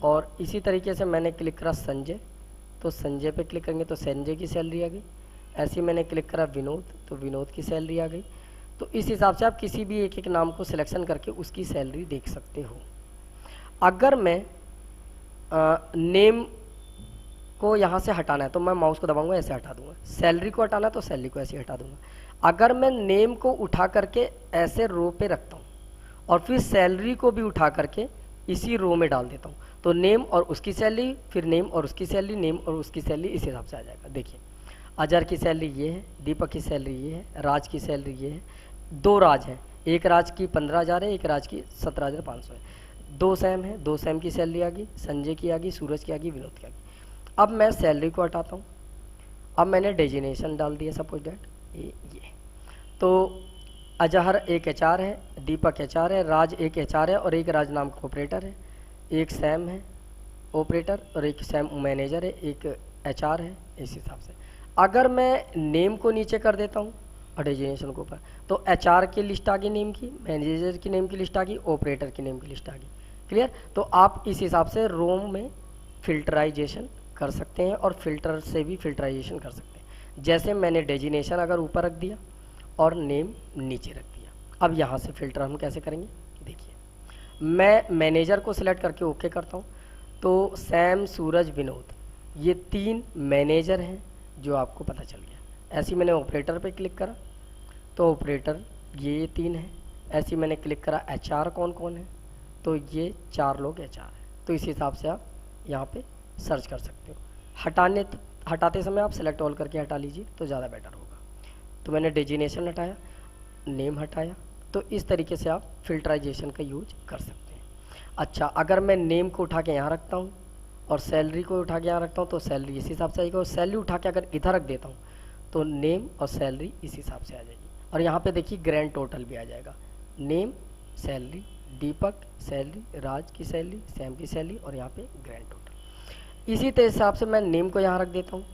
और इसी तरीके से मैंने क्लिक करा संजय, तो संजय पे क्लिक करेंगे तो संजय की सैलरी आ गई। ऐसे ही मैंने क्लिक करा विनोद, तो विनोद की सैलरी आ गई। तो इस हिसाब से आप किसी भी एक एक नाम को सिलेक्शन करके उसकी सैलरी देख सकते हो। अगर मैं नेम को यहाँ से हटाना है तो मैं माउस को दबाऊंगा, ऐसे हटा दूंगा। सैलरी को हटाना है तो सैलरी को ऐसे हटा दूंगा। अगर मैं नेम को उठा करके ऐसे रो पे रखता हूँ और फिर सैलरी को भी उठा करके इसी रो में डाल देता हूँ, तो नेम और उसकी सैलरी, फिर नेम और उसकी सैलरी, नेम और उसकी सैलरी, इस हिसाब से आ जाएगा। देखिए अजहर की सैलरी ये है, दीपक की सैलरी ये है, राज की सैलरी ये है। दो राज हैं, एक राज की 15,000 है, एक राज की 17,500 है। दो सैम है, दो सैम की सैलरी आ गई, संजय की आ गई, सूरज की आ गई, विनोद की आ गई। अब मैं सैलरी को हटाता हूँ। अब मैंने डेजिनेशन डाल दिया, सपोज डैट ये। तो अजहर एक एचआर है, दीपक एचआर है, राज एक एचआर है और एक राज नाम का ऑपरेटर है, एक सैम है ऑपरेटर और एक सैम मैनेजर है, एक एचआर है। इस हिसाब से अगर मैं नेम को नीचे कर देता हूँ और डेजिनेशन को ऊपर, तो एचआर की लिस्ट आ गई नेम की, मैनेजर की नेम की लिस्ट आ गई, ऑपरेटर की नेम की लिस्ट आ गई। क्लियर? तो आप इस हिसाब से रोम में फिल्टराइजेशन कर सकते हैं और फिल्टर से भी फिल्टराइजेशन कर सकते हैं। जैसे मैंने डेजिनेशन अगर ऊपर रख दिया और नेम नीचे रख दिया। अब यहाँ से फिल्टर हम कैसे करेंगे, देखिए मैं मैनेजर को सिलेक्ट करके ओके करता हूँ, तो सैम, सूरज, विनोद ये तीन मैनेजर हैं जो आपको पता चल गया। ऐसे ही मैंने ऑपरेटर पे क्लिक करा तो ऑपरेटर ये तीन है। ऐसे ही मैंने क्लिक करा एचआर कौन कौन है, तो ये 4 लोग एचआर है। तो इस हिसाब से आप यहाँ पे सर्च कर सकते हो। हटाते समय आप सेलेक्ट ऑल करके हटा लीजिए तो ज़्यादा बेटर होगा। तो मैंने डेजिनेशन हटाया, नेम हटाया, तो इस तरीके से आप फिल्टराइजेशन का यूज कर सकते हैं। अच्छा, अगर मैं नेम को उठा के यहाँ रखता हूँ और सैलरी को उठा के यहाँ रखता हूँ तो सैलरी इस हिसाब से आएगी, और सैलरी उठा के अगर इधर रख देता हूँ तो नेम और सैलरी इस हिसाब से आ जाएगी। और यहाँ पे देखिए ग्रैंड टोटल भी आ जाएगा, नेम, सैलरी, दीपक सैलरी, राज की सैलरी, सैम की सैलरी और यहाँ पे ग्रैंड टोटल। इसी तरह हिसाब से मैं नेम को यहाँ रख देता हूँ,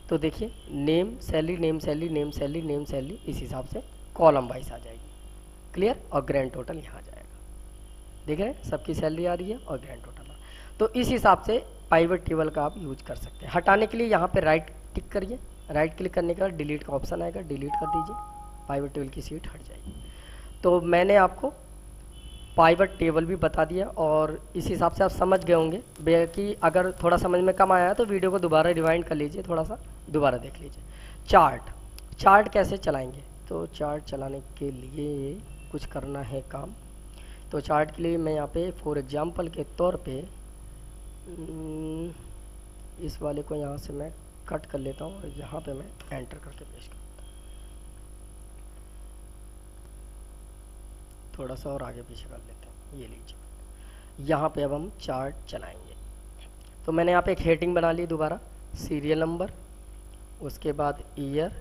तो देखिए name salary, name salary, name salary, name salary, इस हिसाब से कॉलम वाइज आ जाएगी। क्लियर? और ग्रैंड टोटल यहाँ आ जाएगा। देख रहे हैं सबकी सैलरी आ रही है और ग्रैंड टोटल। तो इस हिसाब से पाइवट टेबल का आप यूज कर सकते हैं। हटाने के लिए यहाँ पे राइट टिक करिए, राइट क्लिक करने के बाद डिलीट का ऑप्शन आएगा, डिलीट कर दीजिए, पाइवट टेबल की सीट हट जाएगी। तो मैंने आपको पाइवट टेबल भी बता दिया और इस हिसाब से आप समझ गए होंगे कि अगर थोड़ा समझ में कम आया तो वीडियो को दोबारा रिवाइंड कर लीजिए, थोड़ा सा दोबारा देख लीजिए। चार्ट कैसे चलाएंगे, तो चार्ट चलाने के लिए कुछ करना है काम। तो चार्ट के लिए मैं यहाँ पे फॉर एग्जांपल के तौर पे इस वाले को यहाँ से मैं कट कर लेता हूँ और यहाँ पे मैं एंटर करके पेश करता हूँ। थोड़ा सा और आगे पीछे कर लेते हैं, ये लीजिए। यहाँ पे अब हम चार्ट चलाएंगे। तो मैंने यहाँ पे एक हेडिंग बना ली दोबारा, सीरियल नंबर, उसके बाद ईयर,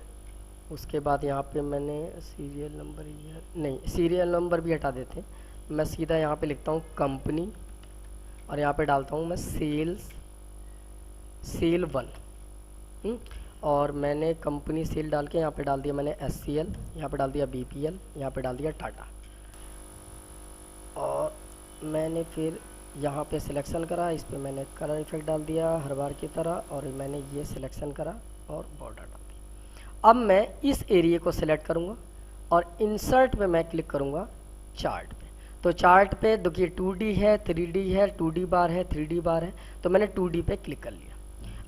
उसके बाद यहाँ पे मैंने सीरियल नंबर, ईयर नहीं, सीरियल नंबर भी हटा देते हैं। मैं सीधा यहाँ पे लिखता हूँ कंपनी और यहाँ पे डालता हूँ मैं सेल 1। और मैंने कंपनी सेल डाल के यहाँ पे डाल दिया मैंने SCL, यहाँ पे डाल दिया BPL, यहाँ पे डाल दिया टाटा। और मैंने फिर यहाँ पे सिलेक्शन करा, इस पे मैंने कलर इफेक्ट डाल दिया हर बार की तरह, और मैंने ये सिलेक्शन करा और बॉर्डर डाल दिया। अब मैं इस एरिया को सिलेक्ट करूँगा और इंसर्ट पे मैं क्लिक करूँगा चार्ट पे। तो चार्ट पे देखिए 2D है, 3D है, 2D बार है, 3D बार है। तो मैंने 2D पे क्लिक कर लिया।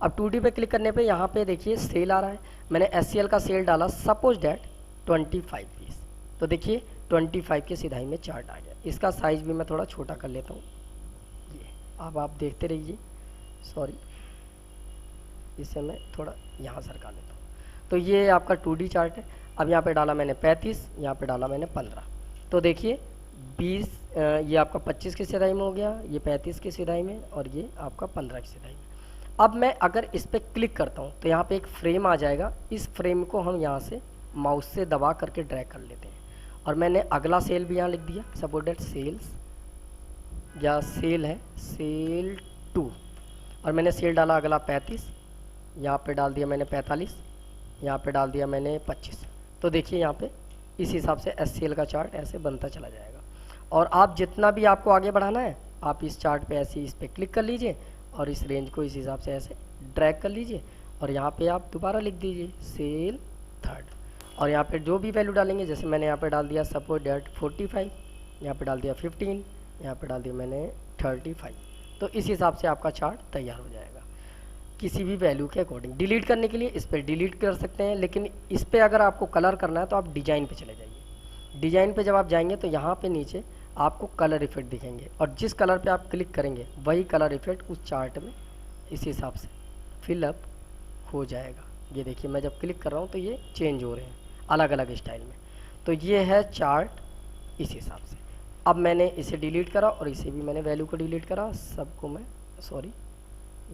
अब 2D पे क्लिक करने पे यहाँ पे देखिए सेल आ रहा है, मैंने SCL का सेल डाला सपोज डैट 25 पीस। तो देखिए 25 के सिधाई में चार्ट आ गया। इसका साइज भी मैं थोड़ा छोटा कर लेता हूँ, ये अब आप देखते रहिए। सॉरी, इसे मैं थोड़ा यहाँ सरका लेता हूँ। तो ये आपका 2D चार्ट है। अब यहाँ पे डाला मैंने 35, यहाँ पे डाला मैंने 15। तो देखिए 20, ये आपका 25 की सिधाई में हो गया, ये 35 की सिधाई में, और ये आपका 15 की सिधाई में। अब मैं अगर इस पर क्लिक करता हूँ तो यहाँ पे एक फ्रेम आ जाएगा। इस फ्रेम को हम यहाँ से माउस से दबा करके ड्रैग कर लेते हैं। और मैंने अगला सेल भी यहाँ लिख दिया, सपोज दैट सेल्स या सेल है, सेल 2, और मैंने सेल डाला अगला 35, यहाँ पे डाल दिया मैंने 45, यहाँ पे डाल दिया मैंने 25। तो देखिए यहाँ पे इस हिसाब से SCL का चार्ट ऐसे बनता चला जाएगा। और आप जितना भी आपको आगे बढ़ाना है, आप इस चार्ट पे ऐसे इस पर क्लिक कर लीजिए और इस रेंज को इस हिसाब से ऐसे ड्रैग कर लीजिए और यहाँ पे आप दोबारा लिख दीजिए सेल 3rd, और यहाँ पे जो भी वैल्यू डालेंगे, जैसे मैंने यहाँ पे डाल दिया सपोज डेट 45, यहाँ पे डाल दिया 15, यहाँ पे डाल दिया मैंने 35। तो इस हिसाब से आपका चार्ट तैयार हो जाएगा किसी भी वैल्यू के अकॉर्डिंग। डिलीट करने के लिए इस पर डिलीट कर सकते हैं, लेकिन इस पर अगर आपको कलर करना है तो आप डिजाइन पे चले जाइए। डिजाइन पे जब आप जाएंगे तो यहाँ पे नीचे आपको कलर इफेक्ट दिखेंगे, और जिस कलर पे आप क्लिक करेंगे वही कलर इफेक्ट उस चार्ट में इस हिसाब से फिलअप हो जाएगा। ये देखिए मैं जब क्लिक कर रहा हूँ तो ये चेंज हो रहे हैं अलग अलग स्टाइल में। तो ये है चार्ट इस हिसाब से। अब मैंने इसे डिलीट करा और इसे भी मैंने वैल्यू को डिलीट करा, सबको मैं सॉरी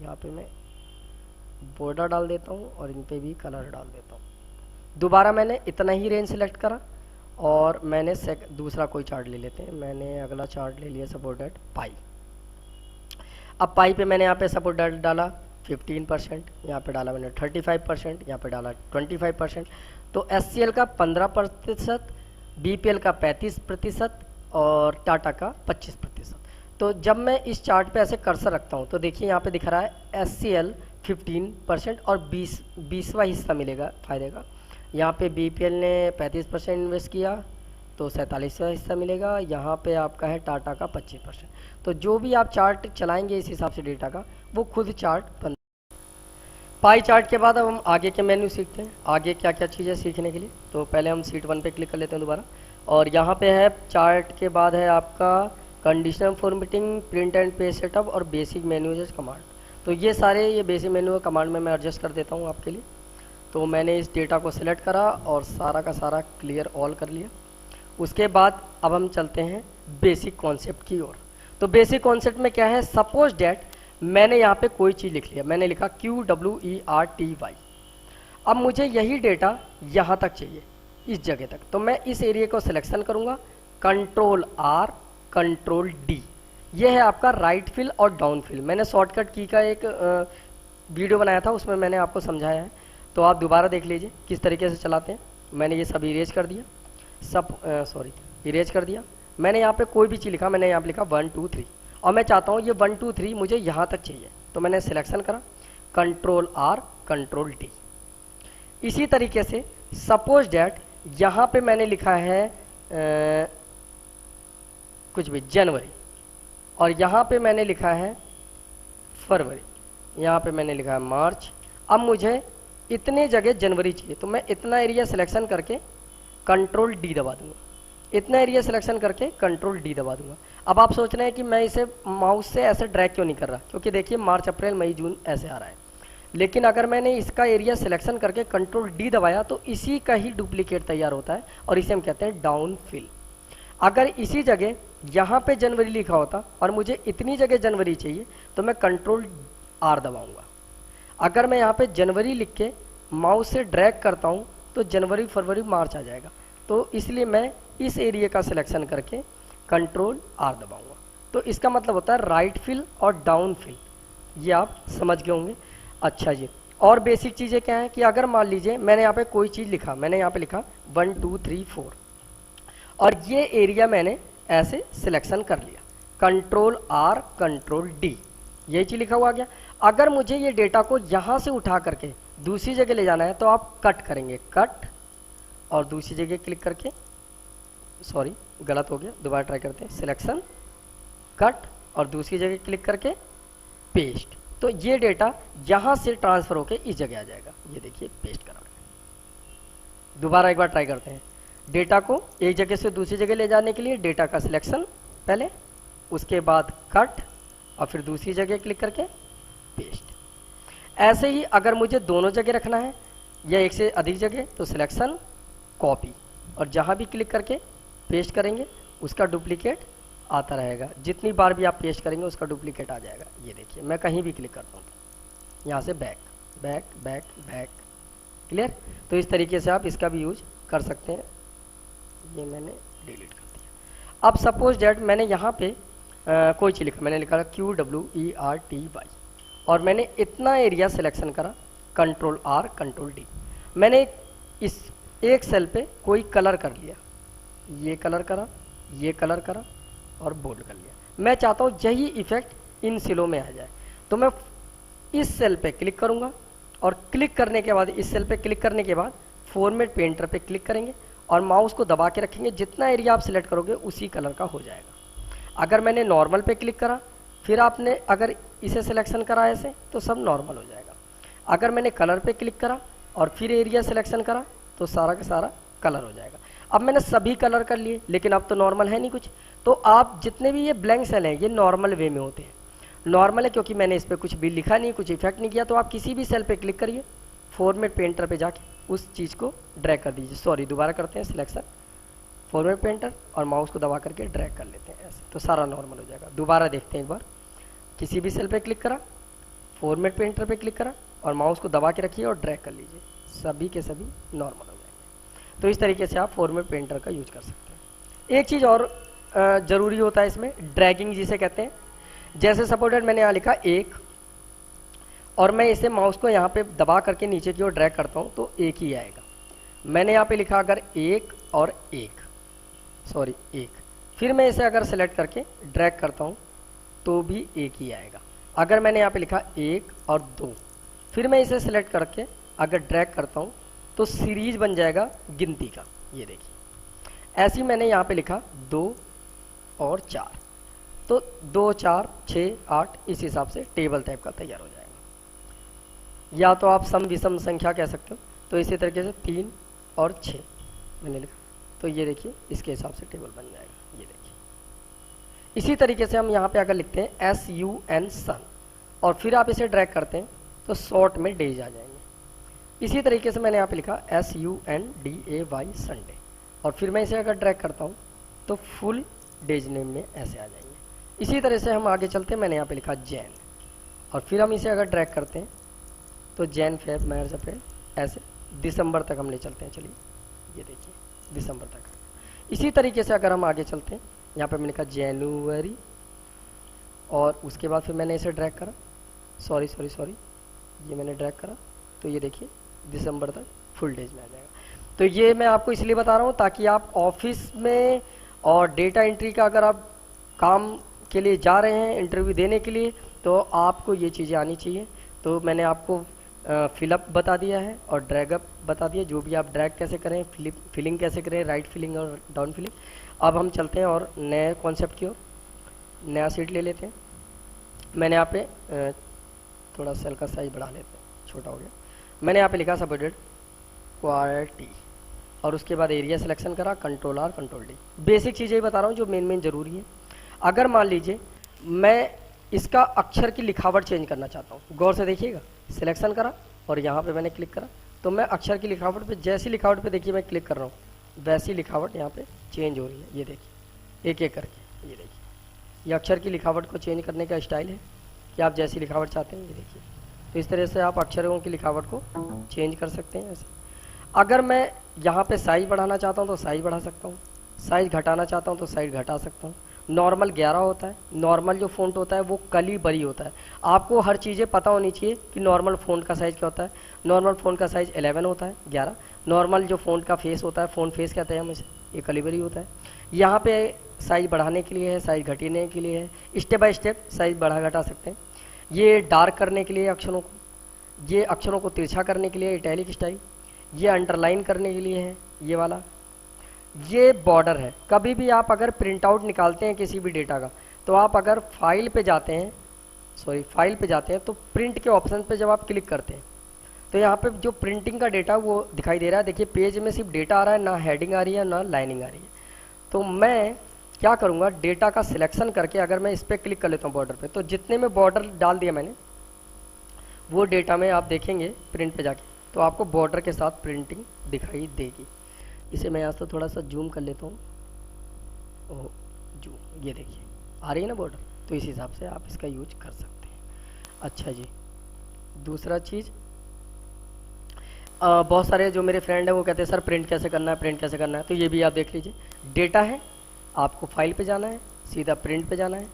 यहाँ पे मैं बॉर्डर डाल देता हूँ और इन पे भी कलर डाल देता हूँ। दोबारा मैंने इतना ही रेंज सेलेक्ट करा और मैंने दूसरा कोई चार्ट ले लेते हैं। मैंने अगला चार्ट ले लिया सपोर्ट डेट पाई। अब पाई पे मैंने यहाँ पे सपोर्ट डेट डाला 15%, यहाँ पे डाला मैंने 35%, यहाँ पे डाला 25%। तो SCL का 15%, BPL का 35% और टाटा का 25%। तो जब मैं इस चार्ट पे ऐसे कर्सर रखता हूँ तो देखिए यहाँ पे दिख रहा है SCL 15% और 20वां हिस्सा मिलेगा फायदे का। यहाँ पे BPL ने 35% इन्वेस्ट किया तो 47वां हिस्सा मिलेगा। यहाँ पे आपका है टाटा का 25%। तो जो भी आप चार्ट चलाएंगे इस हिसाब से डेटा का, वो खुद चार्ट बन। पाई चार्ट के बाद अब हम आगे के मेन्यू सीखते हैं, आगे क्या क्या चीज़ें सीखने के लिए। तो पहले हम शीट 1 पे क्लिक कर लेते हैं दोबारा, और यहाँ पे है चार्ट के बाद है आपका conditional formatting, print and page setup और बेसिक मेन्यूज कमांड। तो ये सारे ये बेसिक मेन्यू कमांड में मैं एडजस्ट कर देता हूँ आपके लिए। तो मैंने इस डेटा को सिलेक्ट करा और सारा का सारा क्लियर ऑल कर लिया। उसके बाद अब हम चलते हैं बेसिक कॉन्सेप्ट की ओर। तो बेसिक कॉन्सेप्ट में क्या है, सपोज डेट मैंने यहाँ पे कोई चीज़ लिख लिया, मैंने लिखा QWERTY। अब मुझे यही डेटा यहाँ तक चाहिए, इस जगह तक। तो मैं इस एरिया को सिलेक्शन करूँगा, Ctrl+R Ctrl+D। ये है आपका राइट फिल और डाउन फिल। मैंने शॉर्टकट की का एक वीडियो बनाया था, उसमें मैंने आपको समझाया है, तो आप दोबारा देख लीजिए किस तरीके से चलाते हैं। मैंने ये सब इरेज कर दिया, इरेज कर दिया। मैंने यहाँ पे कोई भी चीज़ लिखा, मैंने यहाँ पे लिखा 1 2 3, और मैं चाहता हूँ ये 1 2 3 मुझे यहाँ तक चाहिए। तो मैंने सिलेक्शन करा, Ctrl+R Ctrl+D। इसी तरीके से सपोज डैट यहाँ पे मैंने लिखा है कुछ भी जनवरी, और यहाँ पे मैंने लिखा है फरवरी, यहाँ पे मैंने लिखा है मार्च। अब मुझे इतने जगह जनवरी चाहिए, तो मैं इतना एरिया सिलेक्शन करके Ctrl+D दबा दूंगा, इतना एरिया सिलेक्शन करके Ctrl+D दबा दूंगा। अब आप सोच रहे हैं कि मैं इसे माउस से ऐसे ड्रैग क्यों नहीं कर रहा, क्योंकि देखिए मार्च अप्रैल मई जून ऐसे आ रहा है। लेकिन अगर मैंने इसका एरिया सिलेक्शन करके Ctrl+D दबाया तो इसी का ही डुप्लीकेट तैयार होता है, और इसे हम कहते हैं डाउन फिल। अगर इसी जगह यहाँ पे जनवरी लिखा होता और मुझे इतनी जगह जनवरी चाहिए तो मैं Ctrl+R दबाऊंगा। अगर मैं यहाँ पे जनवरी लिख के माउस से ड्रैग करता हूँ तो जनवरी फरवरी मार्च आ जाएगा। तो इसलिए मैं इस एरिया का सिलेक्शन करके Ctrl+R दबाऊंगा। तो इसका मतलब होता है राइट फिल और डाउन फिल, ये आप समझ गए होंगे। अच्छा जी, और बेसिक चीज़ें क्या है कि अगर मान लीजिए मैंने यहाँ पे कोई चीज़ लिखा, मैंने यहाँ पे लिखा 1 2 3 4, और ये एरिया मैंने ऐसे सिलेक्शन कर लिया, Ctrl+R Ctrl+D, यही चीज़ लिखा हुआ आ गया। अगर मुझे ये डेटा को यहाँ से उठा करके दूसरी जगह ले जाना है तो आप कट करेंगे, कट, और दूसरी जगह क्लिक करके, सॉरी गलत हो गया, दोबारा ट्राई करते हैं, सिलेक्शन, कट, और दूसरी जगह क्लिक करके पेस्ट। तो ये डेटा यहाँ से ट्रांसफ़र होकर इस जगह आ जाएगा। ये देखिए पेस्ट करा। दोबारा एक बार ट्राई करते हैं। डेटा को एक जगह से दूसरी जगह ले जाने के लिए डेटा का सिलेक्शन पहले, उसके बाद कट, और फिर दूसरी जगह क्लिक करके पेस्ट। ऐसे ही अगर मुझे दोनों जगह रखना है या एक से अधिक जगह तो सिलेक्शन, कॉपी, और जहाँ भी क्लिक करके पेस्ट करेंगे उसका डुप्लीकेट आता रहेगा। जितनी बार भी आप पेस्ट करेंगे उसका डुप्लीकेट आ जाएगा। ये देखिए मैं कहीं भी क्लिक करता हूँ, यहाँ से back back back back, clear. तो इस तरीके से आप इसका भी यूज कर सकते हैं। ये मैंने डिलीट कर दिया। अब सपोज डेट मैंने यहाँ पे कोई चीज़ लिखा, मैंने लिखा QWERTY और मैंने इतना एरिया सिलेक्शन करा, कंट्रोल R कंट्रोल D। मैंने इस एक सेल पे कोई कलर कर लिया, ये कलर करा, ये कलर करा और बोल्ड कर लिया। मैं चाहता हूँ यही इफेक्ट इन सेलों में आ जाए, तो मैं इस सेल पे क्लिक करूँगा और क्लिक करने के बाद, इस सेल पे क्लिक करने के बाद फॉर्मेट पेंटर पे क्लिक करेंगे और माउस को दबा के रखेंगे, जितना एरिया आप सिलेक्ट करोगे उसी कलर का हो जाएगा। अगर मैंने नॉर्मल पे क्लिक करा, फिर आपने अगर इसे सिलेक्शन करा ऐसे, तो सब नॉर्मल हो जाएगा। अगर मैंने कलर पे क्लिक करा और फिर एरिया सिलेक्शन करा, तो सारा का सारा कलर हो जाएगा। अब मैंने सभी कलर कर लिए, लेकिन अब तो नॉर्मल है नहीं कुछ, तो आप जितने भी ये ब्लैंक सेल हैं ये नॉर्मल वे में होते हैं। नॉर्मल है क्योंकि मैंने इस पर कुछ भी लिखा नहीं, कुछ इफेक्ट नहीं किया। तो आप किसी भी सेल पे क्लिक करिए, फॉर्मेट पेंटर पे जाके उस चीज़ को ड्रैग कर दीजिए। सॉरी, दोबारा करते हैं सिलेक्शन, फॉर्मेट पेंटर और माउस को दबा करके ड्रैग कर लेते हैं ऐसे, तो सारा नॉर्मल हो जाएगा। दोबारा देखते हैं एक बार, किसी भी सेल पे क्लिक करा, फॉर्मेट पेंटर पे क्लिक करा और माउस को दबा के रखिए और ड्रैग कर लीजिए, सभी के सभी नॉर्मल हो जाएंगे। तो इस तरीके से आप फॉर्मेट पेंटर का यूज कर सकते हैं। एक चीज़ और ज़रूरी होता है इसमें, ड्रैगिंग जिसे कहते हैं। जैसे सपोर्टेड मैंने यहाँ लिखा 1 और मैं इसे माउस को यहाँ पे दबा करके नीचे की ओर ड्रैग करता हूँ तो 1 ही आएगा। मैंने यहाँ पे लिखा अगर 1 और 1, सॉरी 1, फिर मैं इसे अगर सेलेक्ट करके ड्रैग करता हूँ तो भी 1 ही आएगा। अगर मैंने यहाँ पे लिखा 1 और 2, फिर मैं इसे सेलेक्ट करके अगर ड्रैग करता हूँ तो सीरीज बन जाएगा गिनती का, ये देखिए। ऐसे ही मैंने यहाँ पे लिखा 2 और 4, तो 2, 4, 6, 8 इस हिसाब से टेबल टाइप का तैयार हो जाएगा। या तो आप सम विषम संख्या कह सकते हो, तो इसी तरीके से 3 और 6 मैंने लिखा, तो ये देखिए इसके हिसाब से टेबल बन जाएगा, ये देखिए। इसी तरीके से हम यहाँ पे अगर लिखते हैं SUN सन और फिर आप इसे ड्रैग करते हैं तो शॉर्ट में डेज आ जाएंगे। इसी तरीके से मैंने यहाँ पे लिखा SUNDAY संडे और फिर मैं इसे अगर ड्रैग करता हूँ तो फुल डेज नेम में ऐसे आ जाएंगे। इसी तरह से हम आगे चलते हैं, मैंने यहाँ पे लिखा जैन और फिर हम इसे अगर ड्रैग करते हैं तो जैन, फेब, मार्च, अप्रैल, ऐसे दिसंबर तक हम ले चलते हैं। चलिए ये देखिए दिसंबर तक। इसी तरीके से अगर हम आगे चलते हैं, यहाँ पे मैंने लिखा जनवरी और उसके बाद फिर मैंने इसे ड्रैग करा, सॉरी ये मैंने ड्रैग करा, तो ये देखिए दिसंबर तक फुल डेज में आ जाएगा। तो ये मैं आपको इसलिए बता रहा हूँ ताकि आप ऑफिस में और डेटा एंट्री का अगर आप काम के लिए जा रहे हैं इंटरव्यू देने के लिए, तो आपको ये चीज़ें आनी चाहिए। तो मैंने आपको फिलअप बता दिया है और ड्रैगअप बता दिया, जो भी आप ड्रैग कैसे करें, फिलिंग कैसे करें, राइट फिलिंग और डाउन फिलिंग। अब हम चलते हैं और नए कॉन्सेप्ट की ओर, नया सीट ले लेते हैं। मैंने यहाँ पे थोड़ा सेल का साइज बढ़ा लेते हैं, छोटा हो गया। मैंने यहाँ पे लिखा सपोर्टेड क्वालिटी और उसके बाद एरिया सिलेक्शन करा, control R control D। Basic चीज़ें ही बता रहा हूँ जो मेन ज़रूरी है। अगर मान लीजिए मैं इसका अक्षर की लिखावट चेंज करना चाहता हूँ, गौर से देखिएगा, सिलेक्शन करा और यहाँ पे मैंने क्लिक करा, तो मैं अक्षर की लिखावट पे, जैसी लिखावट पे देखिए मैं क्लिक कर रहा हूँ, वैसी लिखावट यहाँ पे चेंज हो रही है। ये देखिए एक एक करके, ये देखिए ये अक्षर की लिखावट को चेंज करने का स्टाइल है कि आप जैसी लिखावट चाहते हैं, ये देखिए। तो इस तरह से आप अक्षरों की लिखावट को चेंज कर सकते हैं ऐसे। अगर मैं यहाँ पे साइज बढ़ाना चाहता हूँ तो साइज बढ़ा सकता हूँ, साइज घटाना चाहता हूँ तो साइज घटा सकता हूँ। नॉर्मल 11 होता है, नॉर्मल जो फ़ॉन्ट होता है वो कली बड़ी होता है। आपको हर चीज़ें पता होनी चाहिए कि नॉर्मल फ़ॉन्ट का साइज़ क्या होता है। नॉर्मल फ़ॉन्ट का साइज़ 11 होता है, 11। नॉर्मल जो फ़ॉन्ट का फेस होता है, फ़ॉन्ट फेस कहते हैं हम इसे, ये कली बड़ी होता है। यहाँ पे साइज़ बढ़ाने के लिए है, साइज़ घटाने के लिए है, स्टेप बाय स्टेप साइज़ बढ़ा घटा सकते हैं। ये डार्क करने के लिए अक्षरों को, ये अक्षरों को तिरछा करने के लिए इटैलिक स्टाइल, ये अंडरलाइन करने के लिए है ये वाला, ये बॉर्डर है। कभी भी आप अगर प्रिंट आउट निकालते हैं किसी भी डेटा का, तो आप अगर फाइल पे जाते हैं, फाइल पे जाते हैं तो प्रिंट के ऑप्शन पे जब आप क्लिक करते हैं तो यहाँ पे जो प्रिंटिंग का डेटा वो दिखाई दे रहा है। देखिए पेज में सिर्फ डेटा आ रहा है, ना हेडिंग आ रही है ना लाइनिंग आ रही है। तो मैं क्या करूँगा, डेटा का सिलेक्शन करके अगर मैं इस पर क्लिक कर लेता हूँ बॉर्डर पे, तो जितने में बॉर्डर डाल दिया मैंने वो डेटा में आप देखेंगे प्रिंट पे जाके, तो आपको बॉर्डर के साथ प्रिंटिंग दिखाई देगी। इसे मैं यहाँ से थोड़ा सा जूम कर लेता हूँ, ओह जूम, ये देखिए आ रही है ना बॉर्डर। तो इस हिसाब से आप इसका यूज कर सकते हैं। अच्छा जी, दूसरा चीज़, बहुत सारे जो मेरे फ्रेंड हैं वो कहते हैं सर प्रिंट कैसे करना है, प्रिंट कैसे करना है। तो ये भी आप देख लीजिए, डेटा है, आपको फाइल पे जाना है, सीधा प्रिंट पे जाना है,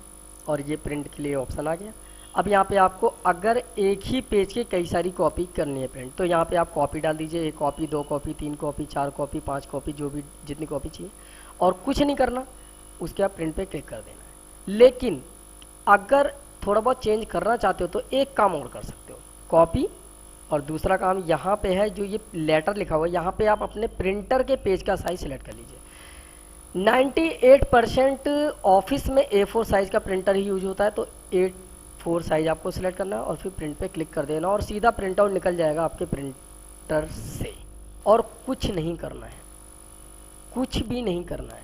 और ये प्रिंट के लिए ऑप्शन आ गया। अब यहाँ पे आपको अगर एक ही पेज की कई सारी कॉपी करनी है प्रिंट, तो यहाँ पे आप कॉपी डाल दीजिए, 1 copy 2 copy 3 copy 4 copy 5 copy, जो भी जितनी कॉपी चाहिए, और कुछ नहीं करना, उसके आप प्रिंट पे क्लिक कर देना है। लेकिन अगर थोड़ा बहुत चेंज करना चाहते हो तो एक काम और कर सकते हो, कॉपी, और दूसरा काम यहाँ पे है जो ये लेटर लिखा हुआ है, यहाँ पे आप अपने प्रिंटर के पेज का साइज सिलेक्ट कर लीजिए। 98% ऑफिस में A4 साइज का प्रिंटर ही यूज होता है, तो A4 साइज आपको सिलेक्ट करना है और फिर प्रिंट पे क्लिक कर देना और सीधा प्रिंट आउट निकल जाएगा आपके प्रिंटर से। और कुछ नहीं करना है, कुछ भी नहीं करना है।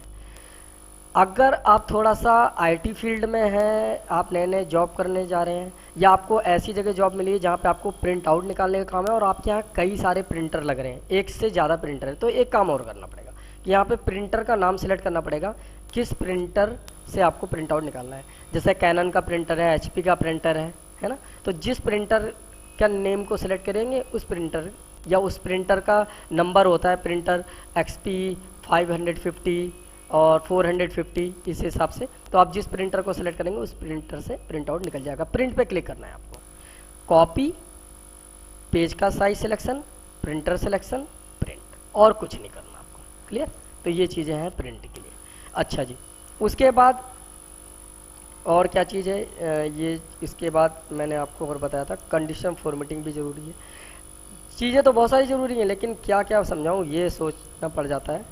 अगर आप थोड़ा सा IT फील्ड में हैं, आप नए नए जॉब करने जा रहे हैं, या आपको ऐसी जगह जॉब मिली है जहाँ पे आपको प्रिंट आउट निकालने का काम है और आपके यहाँ कई सारे प्रिंटर लग रहे हैं, एक से ज़्यादा प्रिंटर है, तो एक काम और करना पड़ेगा कि यहाँ पे प्रिंटर का नाम सेलेक्ट करना पड़ेगा, किस प्रिंटर से आपको प्रिंट आउट निकालना है। जैसे कैनन का प्रिंटर है, HP का प्रिंटर है ना, तो जिस प्रिंटर का नेम को सिलेक्ट करेंगे उस प्रिंटर या उस प्रिंटर का नंबर होता है, प्रिंटर XP 550 और 450, इस हिसाब से। तो आप जिस प्रिंटर को सिलेक्ट करेंगे उस प्रिंटर से प्रिंट आउट निकल जाएगा। प्रिंट पे क्लिक करना है आपको, कॉपी, पेज का size selection, printer selection, print, और कुछ नहीं करना आपको। क्लियर? तो ये चीज़ें हैं प्रिंट के लिए। अच्छा जी, उसके बाद और क्या चीज़ है, ये इसके बाद मैंने आपको और बताया था, कंडीशन फॉर्मेटिंग भी ज़रूरी है। चीज़ें तो बहुत सारी ज़रूरी हैं, लेकिन क्या क्या समझाऊँ ये सोचना पड़ जाता है।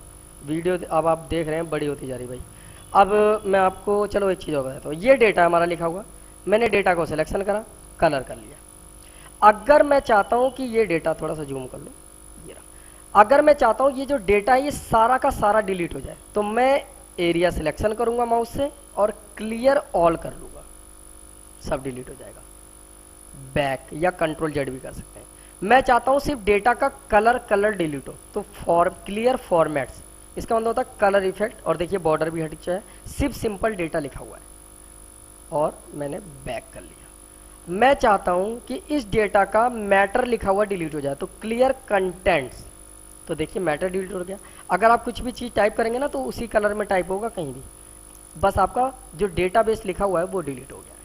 वीडियो अब आप देख रहे हैं बड़ी होती जा रही भाई। अब मैं आपको चलो एक चीज़ और बताता हूँ। ये डेटा हमारा लिखा हुआ, मैंने डेटा को सिलेक्शन करा, कलर कर लिया। अगर मैं चाहता हूँ कि ये डेटा, थोड़ा सा जूम कर लो, ये रहा। अगर मैं चाहता हूँ ये जो डेटा है ये सारा का सारा डिलीट हो जाए, तो मैं एरिया सिलेक्शन करूँगा माउस से और क्लियर ऑल कर लूँगा, सब डिलीट हो जाएगा। बैक या कंट्रोल Z भी कर सकते हैं। मैं चाहता हूँ सिर्फ डेटा का कलर डिलीट हो, तो क्लियर फॉर्मेट्स, इसका मतलब होता है कलर इफेक्ट, और देखिए बॉर्डर भी हट जाए, सिर्फ सिंपल डेटा लिखा हुआ है और मैंने बैक कर लिया। मैं चाहता हूं कि इस डेटा का मैटर लिखा हुआ डिलीट हो जाए, तो क्लियर कंटेंट्स, तो देखिए मैटर डिलीट हो गया। अगर आप कुछ भी चीज़ टाइप करेंगे ना तो उसी कलर में टाइप होगा कहीं भी, बस आपका जो डेटाबेस लिखा हुआ है वो डिलीट हो गया है।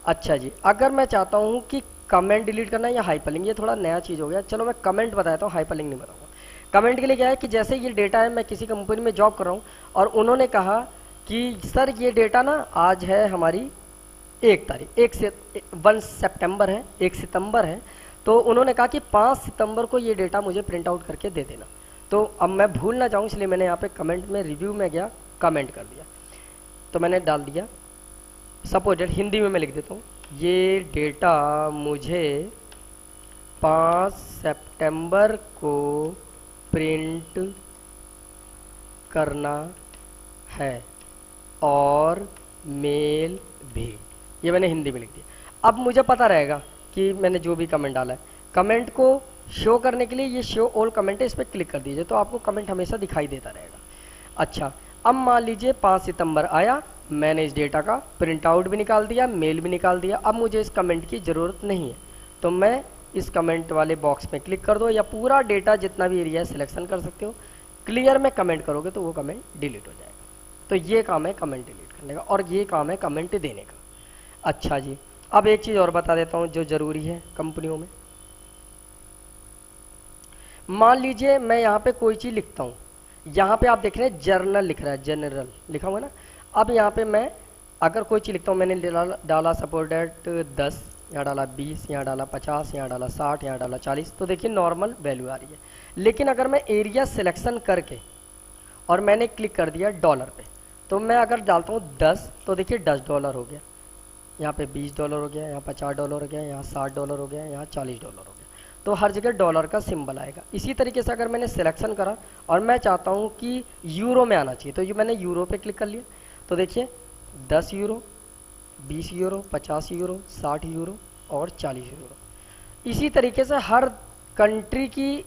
अच्छा जी, अगर मैं चाहता हूँ कि कमेंट डिलीट करना है या हाइपरलिंक, ये थोड़ा नया चीज़ हो गया, चलो मैं कमेंट बताता हूँ, हाइपरलिंक नहीं बताऊँगा। कमेंट के लिए क्या है कि जैसे ये डेटा है, मैं किसी कंपनी में जॉब कर रहा हूँ और उन्होंने कहा कि सर ये डेटा ना आज है हमारी 1 तारीख, 1 सितंबर है, 1 सितंबर है, तो उन्होंने कहा कि 5 सितंबर को ये डेटा मुझे प्रिंट आउट करके दे देना। तो अब मैं भूल ना जाऊँ, इसलिए मैंने यहाँ पे कमेंट में, रिव्यू में गया, कमेंट कर दिया, तो मैंने डाल दिया सपोर्टेड, हिंदी में मैं लिख देता हूँ, ये डेटा मुझे 5 सितंबर को प्रिंट करना है और मेल भी, ये मैंने हिंदी में लिख दिया। अब मुझे पता रहेगा कि मैंने जो भी कमेंट डाला है, कमेंट को शो करने के लिए ये शो ऑल कमेंट है, इस पर क्लिक कर दीजिए, तो आपको कमेंट हमेशा दिखाई देता रहेगा। अच्छा, अब मान लीजिए 5 सितंबर आया, मैंने इस डेटा का प्रिंट आउट भी निकाल दिया, मेल भी निकाल दिया, अब मुझे इस कमेंट की ज़रूरत नहीं है, तो मैं इस कमेंट वाले बॉक्स में क्लिक कर दो, या पूरा डेटा जितना भी एरिया है सिलेक्शन कर सकते हो, क्लियर में कमेंट करोगे तो वो कमेंट डिलीट हो जाएगा। तो ये काम है कमेंट डिलीट करने का, और ये काम है कमेंट देने का। अच्छा जी, अब एक चीज़ और बता देता हूँ जो ज़रूरी है कंपनियों में। मान लीजिए मैं यहाँ पे कोई चीज़ लिखता हूँ, यहाँ पे आप देख रहे हैं जर्नल लिख रहा है, जनरल लिखा हुआ ना। अब यहाँ पे मैं अगर कोई चीज़ लिखता हूँ, मैंने डाला सपोर्टेड 10, यहाँ डाला 20, यहाँ डाला 50, यहाँ डाला 60, यहाँ डाला 40, तो देखिए नॉर्मल वैल्यू आ रही है। लेकिन अगर मैं एरिया सिलेक्शन करके और मैंने क्लिक कर दिया डॉलर पे, तो मैं अगर डालता हूँ 10, तो देखिए $10 हो गया, यहाँ पे $20 हो गया, यहाँ $50 हो गया, यहाँ $60 हो गया, यहाँ $40 हो गया, तो हर जगह डॉलर का सिंबल आएगा। इसी तरीके से अगर मैंने सिलेक्शन करा और मैं चाहता हूँ कि यूरो में आना चाहिए, तो ये मैंने यूरो पे क्लिक कर लिया, तो देखिए 10 यूरो, 20 यूरो, 50 यूरो, 60 यूरो और 40 यूरो। इसी तरीके से हर कंट्री की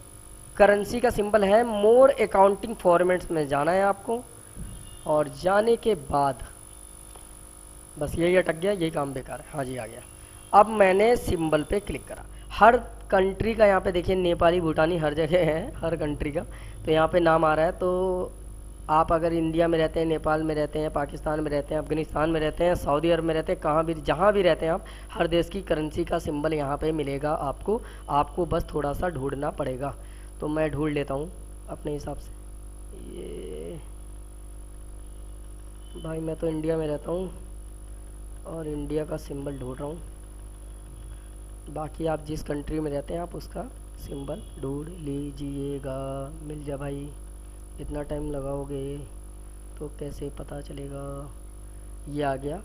करेंसी का सिंबल है। मोर अकाउंटिंग फॉर्मेट्स में जाना है आपको, और जाने के बाद बस यही अटक गया, यही काम बेकार है। हाँ जी, आ गया। अब मैंने सिंबल पे क्लिक करा, हर कंट्री का यहाँ पे देखिए नेपाली भूटानी हर जगह है, हर कंट्री का, तो यहाँ पे नाम आ रहा है, तो आप अगर इंडिया में रहते हैं, नेपाल में रहते हैं, पाकिस्तान में रहते हैं, अफगानिस्तान में रहते हैं, सऊदी अरब में रहते हैं, कहाँ भी जहाँ भी रहते हैं आप, हर देश की करेंसी का सिंबल यहाँ पे मिलेगा आपको। आपको बस थोड़ा सा ढूंढना पड़ेगा। तो मैं ढूंढ लेता हूँ अपने हिसाब से। ये भाई मैं तो इंडिया में रहता हूँ और इंडिया का सिंबल ढूंढ रहा हूँ। बाकी आप जिस कंट्री में रहते हैं आप उसका सिंबल ढूंढ लीजिएगा। मिल जा भाई, इतना टाइम लगाओगे तो कैसे पता चलेगा। ये आ गया।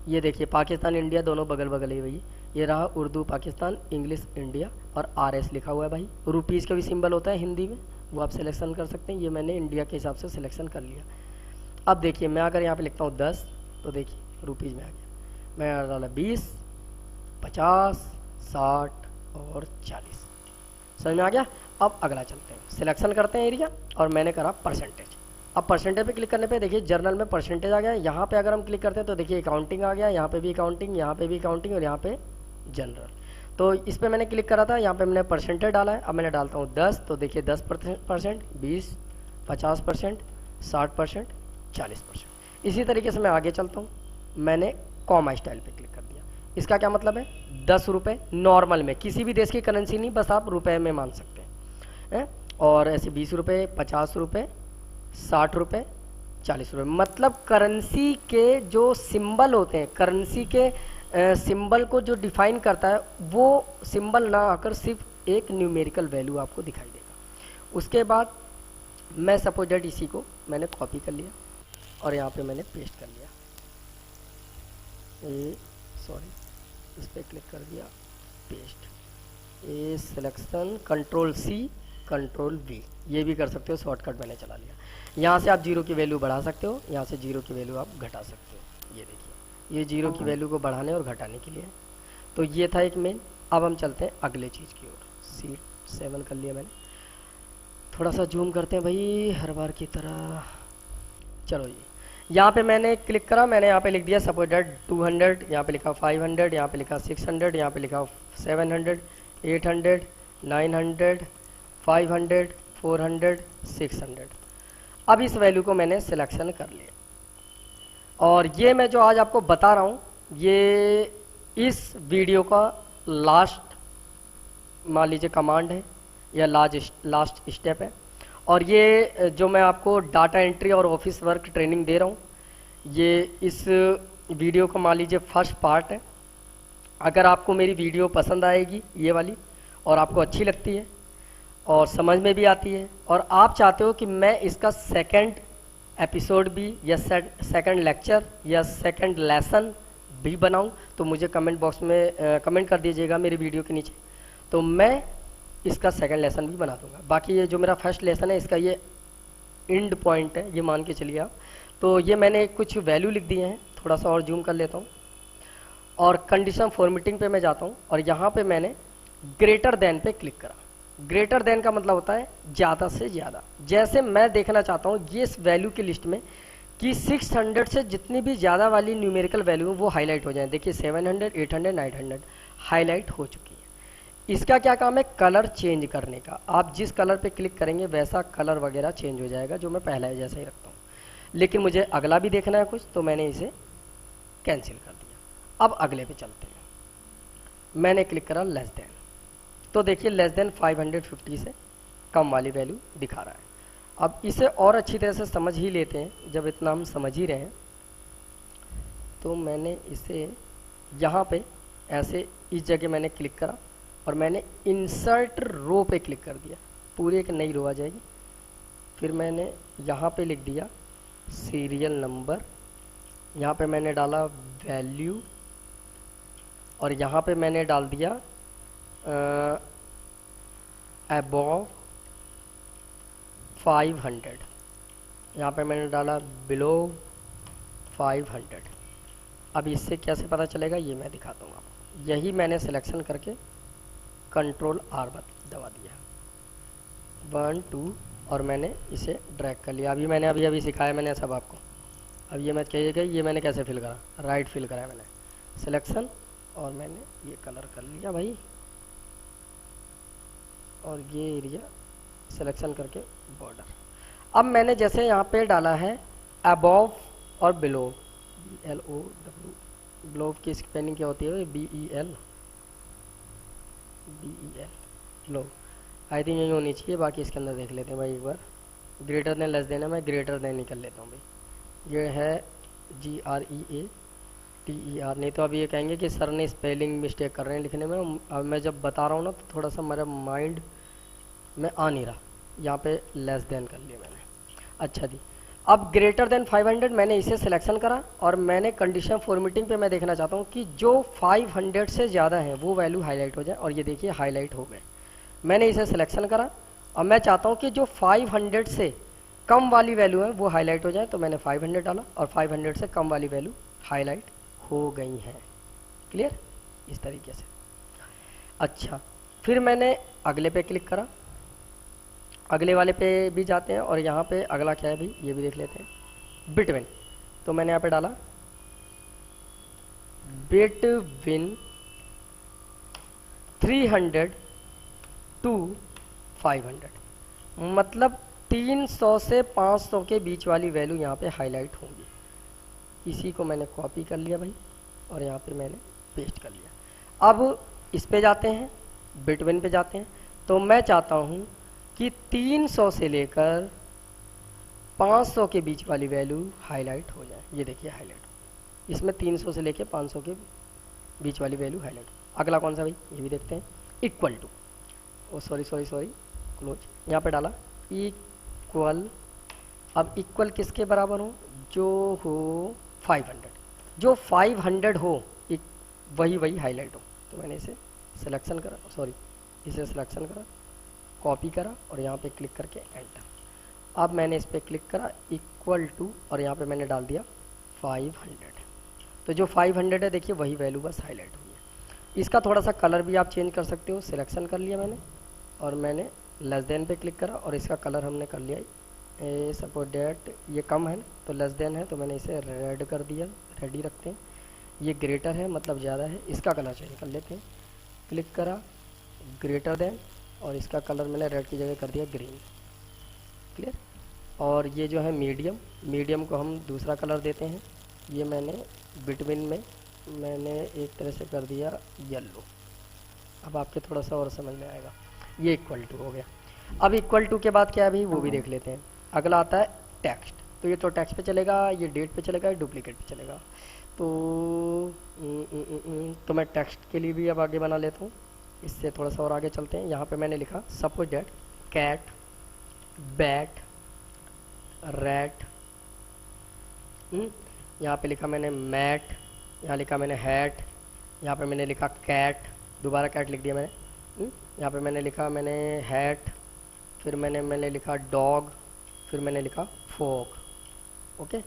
ये देखिए पाकिस्तान इंडिया दोनों बगल बगल है भाई। ये रहा उर्दू पाकिस्तान, इंग्लिश इंडिया और RS लिखा हुआ है भाई। रुपीज़ का भी सिंबल होता है हिंदी में, वो आप सिलेक्शन कर सकते हैं। ये मैंने इंडिया के हिसाब से सिलेक्शन कर लिया। अब देखिए मैं अगर यहाँ पे लिखता हूँ 10 तो देखिए रुपीज़ में आ गया। मैं डाला 20, 50, 60 और 40। समझ में आ गया। अब अगला चलते हैं, सिलेक्शन करते हैं एरिया और मैंने करा परसेंटेज। अब परसेंटेज पे क्लिक करने पे देखिए जर्नल में परसेंटेज आ गया। यहाँ पे अगर हम क्लिक करते हैं तो देखिए अकाउंटिंग आ गया, यहाँ पे भी अकाउंटिंग, यहाँ पे भी अकाउंटिंग और यहाँ पे जनरल। तो इस पर मैंने क्लिक करा था, यहाँ पे मैंने परसेंटेज डाला है। अब मैंने डालता हूँ 10 तो देखिए 10%, 20, 50%, 60%, 40%। इसी तरीके से मैं आगे चलता हूँ। मैंने कॉमा स्टाइल पे क्लिक कर दिया। इसका क्या मतलब है, 10 रुपये नॉर्मल में, किसी भी देश की करेंसी नहीं, बस आप रुपए में मान सकते हैं। और ऐसे 20 रुपये, 50 रुपये, 60 रुपये, 40 रुपये। मतलब करेंसी के जो सिंबल होते हैं, करेंसी के सिंबल को जो डिफाइन करता है वो सिंबल ना आकर सिर्फ एक न्यूमेरिकल वैल्यू आपको दिखाई देगा। उसके बाद मैं सपोज दैट इसी को मैंने कॉपी कर लिया और यहाँ पे मैंने पेस्ट कर लिया। सॉरी, इस पर क्लिक कर दिया, पेस्ट। ये सिलेक्शन कंट्रोल-C कंट्रोल-V, ये भी कर सकते हो, शॉर्टकट मैंने चला लिया। यहाँ से आप जीरो की वैल्यू बढ़ा सकते हो, यहाँ से जीरो की वैल्यू आप घटा सकते हो। ये देखिए, ये जीरो की वैल्यू को बढ़ाने और घटाने के लिए। तो ये था एक मेन। अब हम चलते हैं अगले चीज़ की ओर। सीट 7 कर लिया मैंने। थोड़ा सा जूम करते हैं भाई हर बार की तरह। चलो जी, यहाँ पे मैंने क्लिक करा, मैंने यहाँ पे लिख दिया सपोज दैट 200, यहाँ पे लिखा 500, यहाँ पे लिखा 600, यहाँ पे लिखा 700, 800, 900, 500, 400, 600। अब इस वैल्यू को मैंने सिलेक्शन कर लिया और ये मैं जो आज आपको बता रहा हूँ ये इस वीडियो का लास्ट मान लीजिए कमांड है या लास्ट स्टेप है। और ये जो मैं आपको डाटा एंट्री और ऑफिस वर्क ट्रेनिंग दे रहा हूँ, ये इस वीडियो का मान लीजिए फर्स्ट पार्ट है। अगर आपको मेरी वीडियो पसंद आएगी ये वाली और आपको अच्छी लगती है और समझ में भी आती है और आप चाहते हो कि मैं इसका सेकंड एपिसोड भी या सेकंड लेक्चर या सेकंड लेसन भी बनाऊं, तो मुझे कमेंट बॉक्स में कमेंट कर दीजिएगा मेरी वीडियो के नीचे, तो मैं इसका सेकंड लेसन भी बना दूंगा। बाकी ये जो मेरा फर्स्ट लेसन है इसका ये एंड पॉइंट है, ये मान के चलिए आप। तो ये मैंने कुछ वैल्यू लिख दिए हैं, थोड़ा सा और जूम कर लेता हूँ और कंडीशन फॉर्मेटिंग पे मैं जाता हूँ और यहाँ पे मैंने ग्रेटर देन पे क्लिक करा। ग्रेटर देन का मतलब होता है ज़्यादा से ज़्यादा। जैसे मैं देखना चाहता हूँ ये इस वैल्यू की लिस्ट में कि 600 से जितनी भी ज़्यादा वाली न्यूमेरिकल वैल्यू वो हाईलाइट हो जाए। देखिए 700, 800, 900 हाईलाइट हो चुकी है। इसका क्या काम है, कलर चेंज करने का। आप जिस कलर पे क्लिक करेंगे वैसा कलर वगैरह चेंज हो जाएगा, जो मैं पहले जैसा ही रखता हूँ। लेकिन मुझे अगला भी देखना है कुछ, तो मैंने इसे कैंसिल कर दिया। अब अगले पे चलते हैं। मैंने क्लिक करा लेस देन, तो देखिए लेस देन 550 से कम वाली वैल्यू दिखा रहा है। अब इसे और अच्छी तरह से समझ ही लेते हैं, जब इतना हम समझ ही रहे हैं। तो मैंने इसे यहाँ पे ऐसे इस जगह मैंने क्लिक करा और मैंने इंसर्ट रो पे क्लिक कर दिया, पूरी एक नई रो आ जाएगी। फिर मैंने यहाँ पे लिख दिया सीरियल नंबर, यहाँ पे मैंने डाला वैल्यू और यहाँ पे मैंने डाल दिया अबव 500, यहाँ पे मैंने डाला बिलो 500। अब इससे कैसे पता चलेगा ये मैं दिखाता हूँ आपको। यही मैंने सिलेक्शन करके Ctrl+R दबा दिया, 1 2 और मैंने इसे ड्रैग कर लिया। अभी मैंने अभी सिखाया मैंने सब आपको। अब ये मैं कहिएगा ये मैंने कैसे फिल करा, राइट फिल कराया मैंने, सिलेक्शन और मैंने ये कलर कर लिया भाई और ये एरिया सिलेक्शन करके बॉर्डर। अब मैंने जैसे यहाँ पे डाला है अबोव और बिलो, BLOW, बिलो की स्पेलिंग क्या होती है? BEL, लो, आई थिंक यही होनी चाहिए, बाकी इसके अंदर देख लेते हैं भाई एक बार। ग्रेटर देन लेस देन है, मैं ग्रेटर देन निकल लेता हूँ भाई। ये है GREATER, नहीं तो अभी ये कहेंगे कि सर ने स्पेलिंग मिस्टेक कर रहे हैं लिखने में। अब मैं जब बता रहा हूँ ना तो थोड़ा सा मेरा माइंड में आ नहीं रहा। यहाँ पे लेस देन कर लिया मैंने। अच्छा जी, अब ग्रेटर देन 500 मैंने इसे सिलेक्शन करा और मैंने कंडीशन फॉर्मेटिंग पे मैं देखना चाहता हूँ कि जो 500 से ज़्यादा है वो वैल्यू हाईलाइट हो जाए, और ये देखिए हाईलाइट हो गए। मैंने इसे सिलेक्शन करा और मैं चाहता हूँ कि जो 500 से कम वाली वैल्यू है वो हाईलाइट हो जाए, तो मैंने 500 डाला और 500 से कम वाली वैल्यू हाईलाइट हो गई हैं। क्लियर? इस तरीके से। अच्छा, फिर मैंने अगले पे क्लिक करा, अगले वाले पे भी जाते हैं और यहाँ पे अगला क्या है भाई ये भी देख लेते हैं, बिटवीन। तो मैंने यहाँ पे डाला बिटवीन 300 टू 500, मतलब 300 से 500 के बीच वाली वैल्यू यहाँ पे हाईलाइट होंगी। इसी को मैंने कॉपी कर लिया भाई और यहाँ पे मैंने पेस्ट कर लिया। अब इस पे जाते हैं, बिटवीन पे जाते हैं, तो मैं चाहता हूँ कि 300 से लेकर 500 के बीच वाली वैल्यू हाईलाइट हो जाए। ये देखिए हाईलाइट, इसमें 300 से लेकर 500 के बीच वाली वैल्यू हाईलाइट। अगला कौन सा भाई ये भी देखते हैं, equal to, oh sorry close, यहाँ पे डाला इक्वल। अब इक्वल किसके बराबर हो? जो हो 500, जो 500 हो वही हाईलाइट हो। तो मैंने इसे सिलेक्शन करा, इसे सिलेक्शन करा, कॉपी करा और यहाँ पे क्लिक करके एंटर। अब मैंने इस पर क्लिक करा इक्वल टू और यहाँ पे मैंने डाल दिया 500। तो जो 500 है देखिए वही वैल्यू बस हाईलाइट हुई है। इसका थोड़ा सा कलर भी आप चेंज कर सकते हो। सिलेक्शन कर लिया मैंने और मैंने लेस देन पे क्लिक करा और इसका कलर हमने कर लिया सपोज डेट, ये कम है ना तो लेस देन है तो मैंने इसे रेड कर दिया, रेड ही रखते हैं। ये ग्रेटर है मतलब ज़्यादा है, इसका कलर चेंज कर लेते हैं। क्लिक करा ग्रेटर देन और इसका कलर मैंने रेड की जगह कर दिया ग्रीन। क्लियर? और ये जो है मीडियम को हम दूसरा कलर देते हैं। ये मैंने बिटवीन में मैंने एक तरह से कर दिया येलो। अब आपके थोड़ा सा और समझ में आएगा। ये इक्वल टू हो गया। अब इक्वल टू के बाद क्या है भाई वो भी देख लेते हैं। अगला आता है टेक्स्ट, तो ये तो टेक्स्ट पे चलेगा, ये डेट पे चलेगा, ये डुप्लीकेट पे चलेगा। तो मैं टेक्स्ट के लिए भी अब आगे बना लेता हूँ। इससे थोड़ा सा और आगे चलते हैं। यहाँ पे मैंने लिखा suppose date cat, bat, rat, यहाँ पे लिखा मैंने मैट, यहाँ लिखा मैंने हैट, यहाँ पे मैंने लिखा कैट, दोबारा कैट लिख दिया मैंने, यहाँ पे मैंने लिखा मैंने हैट, फिर मैंने लिखा डॉग, फिर मैंने लिखा फॉग। ओके,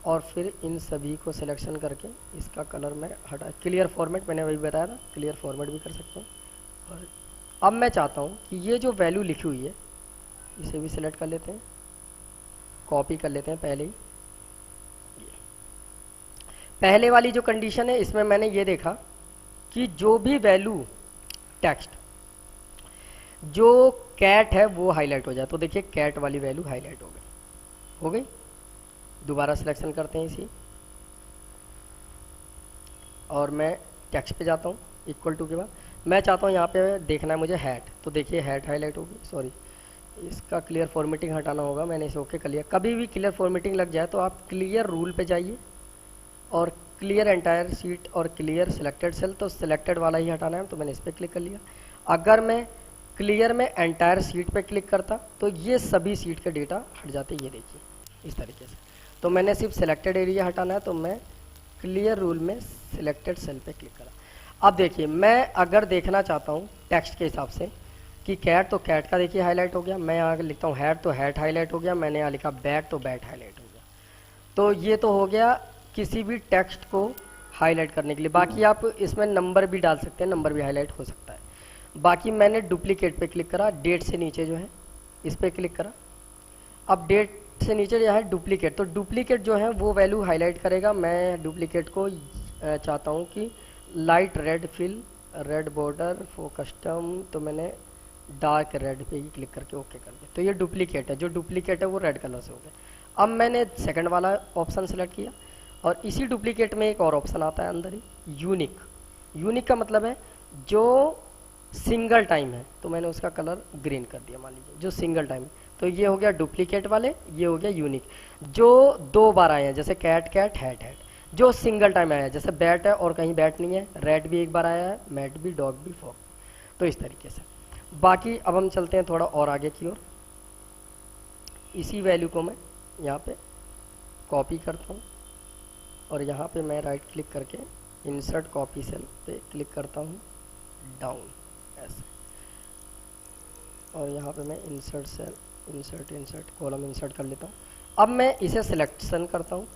और फिर इन सभी को सिलेक्शन करके इसका कलर मैं हटा, क्लियर फॉर्मेट मैंने वही बताया था, क्लियर फॉर्मेट भी कर सकते हैं। और अब मैं चाहता हूँ कि ये जो वैल्यू लिखी हुई है इसे भी सिलेक्ट कर लेते हैं, कॉपी कर लेते हैं पहले ही। पहले वाली जो कंडीशन है इसमें मैंने ये देखा कि जो भी वैल्यू टेक्स्ट जो कैट है वो हाईलाइट हो जाए। तो देखिए कैट वाली वैल्यू हाईलाइट हो गई। दोबारा सिलेक्शन करते हैं इसी और मैं टेक्स्ट पे जाता हूँ इक्वल टू के बाद। मैं चाहता हूँ यहाँ पे देखना है मुझे हैट, तो देखिए हैट हाईलाइट होगी। सॉरी, इसका क्लियर फॉर्मेटिंग हटाना होगा, मैंने इसे ओके कर लिया। कभी भी क्लियर फॉर्मेटिंग लग जाए तो आप क्लियर रूल पे जाइए और क्लियर एंटायर सीट और क्लियर सिलेक्टेड सेल, तो सिलेक्टेड वाला ही हटाना है, तो मैंने इस पर क्लिक कर लिया। अगर मैं क्लियर में एंटायर सीट पे क्लिक करता तो ये सभी सीट के डेटा हट जाते, ये देखिए इस तरीके से। तो मैंने सिर्फ सिलेक्टेड एरिया हटाना है, तो मैं क्लियर रूल में सिलेक्टेड सेल पे क्लिक करा। अब देखिए मैं अगर देखना चाहता हूँ टेक्स्ट के हिसाब से कि कैट, तो कैट का देखिए हाईलाइट हो गया। मैं यहाँ लिखता हूँ हैट, तो हैट हाईलाइट हो गया। मैंने यहाँ लिखा बैट, तो बैट हाईलाइट हो गया। तो ये तो हो गया किसी भी टेक्स्ट को हाईलाइट करने के लिए। बाकी आप इसमें नंबर भी डाल सकते हैं, नंबर भी हाईलाइट हो सकता है। बाकी मैंने डुप्लीकेट पे क्लिक करा, डेट से नीचे जो है इस पर क्लिक करा। अब डेट से नीचे जो है डुप्लीकेट, तो डुप्लीकेट जो है वो वैल्यू हाईलाइट करेगा। मैं डुप्लीकेट को चाहता हूँ कि light red fill, red border for custom, तो मैंने डार्क रेड पे ही क्लिक करके ओके कर दिया। तो ये डुप्लीकेट है, जो डुप्लीकेट है वो रेड कलर से हो गया। अब मैंने सेकंड वाला ऑप्शन सेलेक्ट किया और इसी डुप्लीकेट में एक और ऑप्शन आता है अंदर ही, यूनिक। यूनिक का मतलब है जो सिंगल टाइम है, तो मैंने उसका कलर ग्रीन कर दिया, मान लीजिए जो सिंगल टाइम है। तो ये हो गया डुप्लीकेट वाले, ये हो गया यूनिक। जो 2 बार आए हैं जैसे कैट कैट हैट हैट, जो सिंगल टाइम आया है जैसे बैट है और कहीं बैट नहीं है, रेड भी एक बार आया है, मैट भी, डॉग भी, फॉग। तो इस तरीके से। बाकी अब हम चलते हैं थोड़ा और आगे की ओर। इसी वैल्यू को मैं यहाँ पे कॉपी करता हूँ और यहाँ पे मैं राइट क्लिक करके इंसर्ट कॉपी सेल पे क्लिक करता हूँ डाउन ऐसे, और यहाँ पे मैं insert cell, insert column insert कर लेता हूँ। अब मैं इसे सिलेक्शन करता हूँ।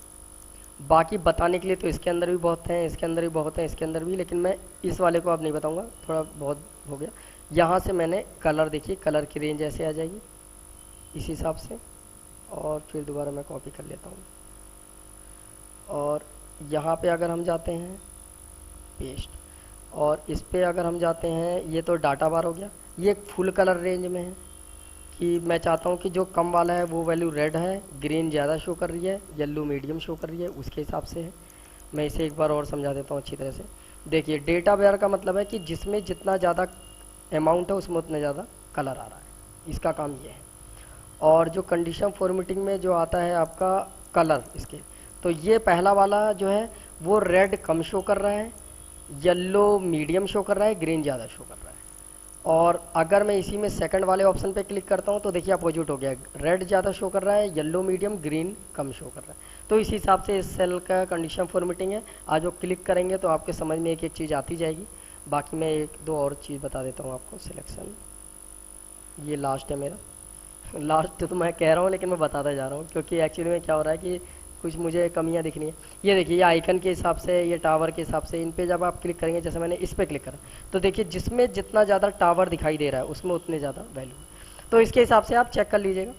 बाकी बताने के लिए तो इसके अंदर भी बहुत हैं, इसके अंदर भी बहुत हैं, इसके अंदर भी, लेकिन मैं इस वाले को अब नहीं बताऊँगा, थोड़ा बहुत हो गया। यहाँ से मैंने कलर, देखिए कलर की रेंज ऐसे आ जाएगी इस हिसाब से, और फिर दोबारा मैं कॉपी कर लेता हूँ। और यहाँ पे अगर हम जाते हैं पेस्ट, और इस पे अगर हम जाते हैं, ये तो डाटा बार हो गया। ये एक फुल कलर रेंज में है कि मैं चाहता हूँ कि जो कम वाला है वो वैल्यू रेड है, ग्रीन ज़्यादा शो कर रही है, येलो मीडियम शो कर रही है, उसके हिसाब से है। मैं इसे एक बार और समझा देता हूँ अच्छी तरह से। देखिए डेटा बार का मतलब है कि जिसमें जितना ज़्यादा अमाउंट है उसमें उतना ज़्यादा कलर आ रहा है, इसका काम ये है। और जो कंडीशन फॉर्मेटिंग में जो आता है आपका कलर इसके, तो ये पहला वाला जो है वो रेड कम शो कर रहा है, येलो मीडियम शो कर रहा है, ग्रीन ज़्यादा शो कर रहा है। और अगर मैं इसी में सेकंड वाले ऑप्शन पे क्लिक करता हूँ तो देखिए अपोजिट हो गया, रेड ज़्यादा शो कर रहा है, येलो मीडियम, ग्रीन कम शो कर रहा है। तो इस हिसाब से इस सेल का कंडीशन फॉर्मेटिंग है। आज वो क्लिक करेंगे तो आपके समझ में एक एक चीज़ आती जाएगी। बाकी मैं एक दो और चीज़ बता देता हूँ आपको। सिलेक्शन, ये लास्ट है मेरा, लास्ट तो मैं कह रहा हूँ लेकिन मैं बताता जा रहा हूँ, क्योंकि एक्चुअली में क्या हो रहा है कि कुछ मुझे कमियां दिख रही हैं। ये देखिए, ये आइकन के हिसाब से, ये टावर के हिसाब से, इन पे जब आप क्लिक करेंगे, जैसे मैंने इस पे क्लिक करा, तो देखिए जिसमें जितना ज़्यादा टावर दिखाई दे रहा है उसमें उतने ज़्यादा वैल्यू है। तो इसके हिसाब से आप चेक कर लीजिएगा।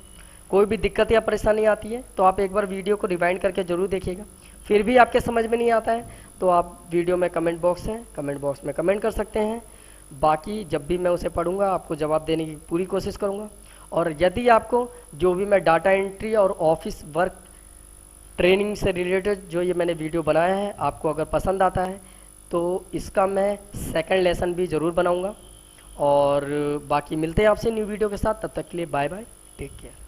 कोई भी दिक्कत या परेशानी आती है तो आप एक बार वीडियो को रिवाइंड करके ज़रूर देखिएगा। फिर भी आपके समझ में नहीं आता है तो आप वीडियो में कमेंट बॉक्स है, कमेंट बॉक्स में कमेंट कर सकते हैं। बाकी जब भी मैं उसे पढ़ूंगा आपको जवाब देने की पूरी कोशिश करूँगा। और यदि आपको जो भी मैं डाटा एंट्री और ऑफिस वर्क ट्रेनिंग से रिलेटेड जो ये मैंने वीडियो बनाया है आपको अगर पसंद आता है तो इसका मैं सेकंड लेसन भी ज़रूर बनाऊंगा। और बाकी मिलते हैं आपसे न्यू वीडियो के साथ, तब तक के लिए बाय बाय, टेक केयर।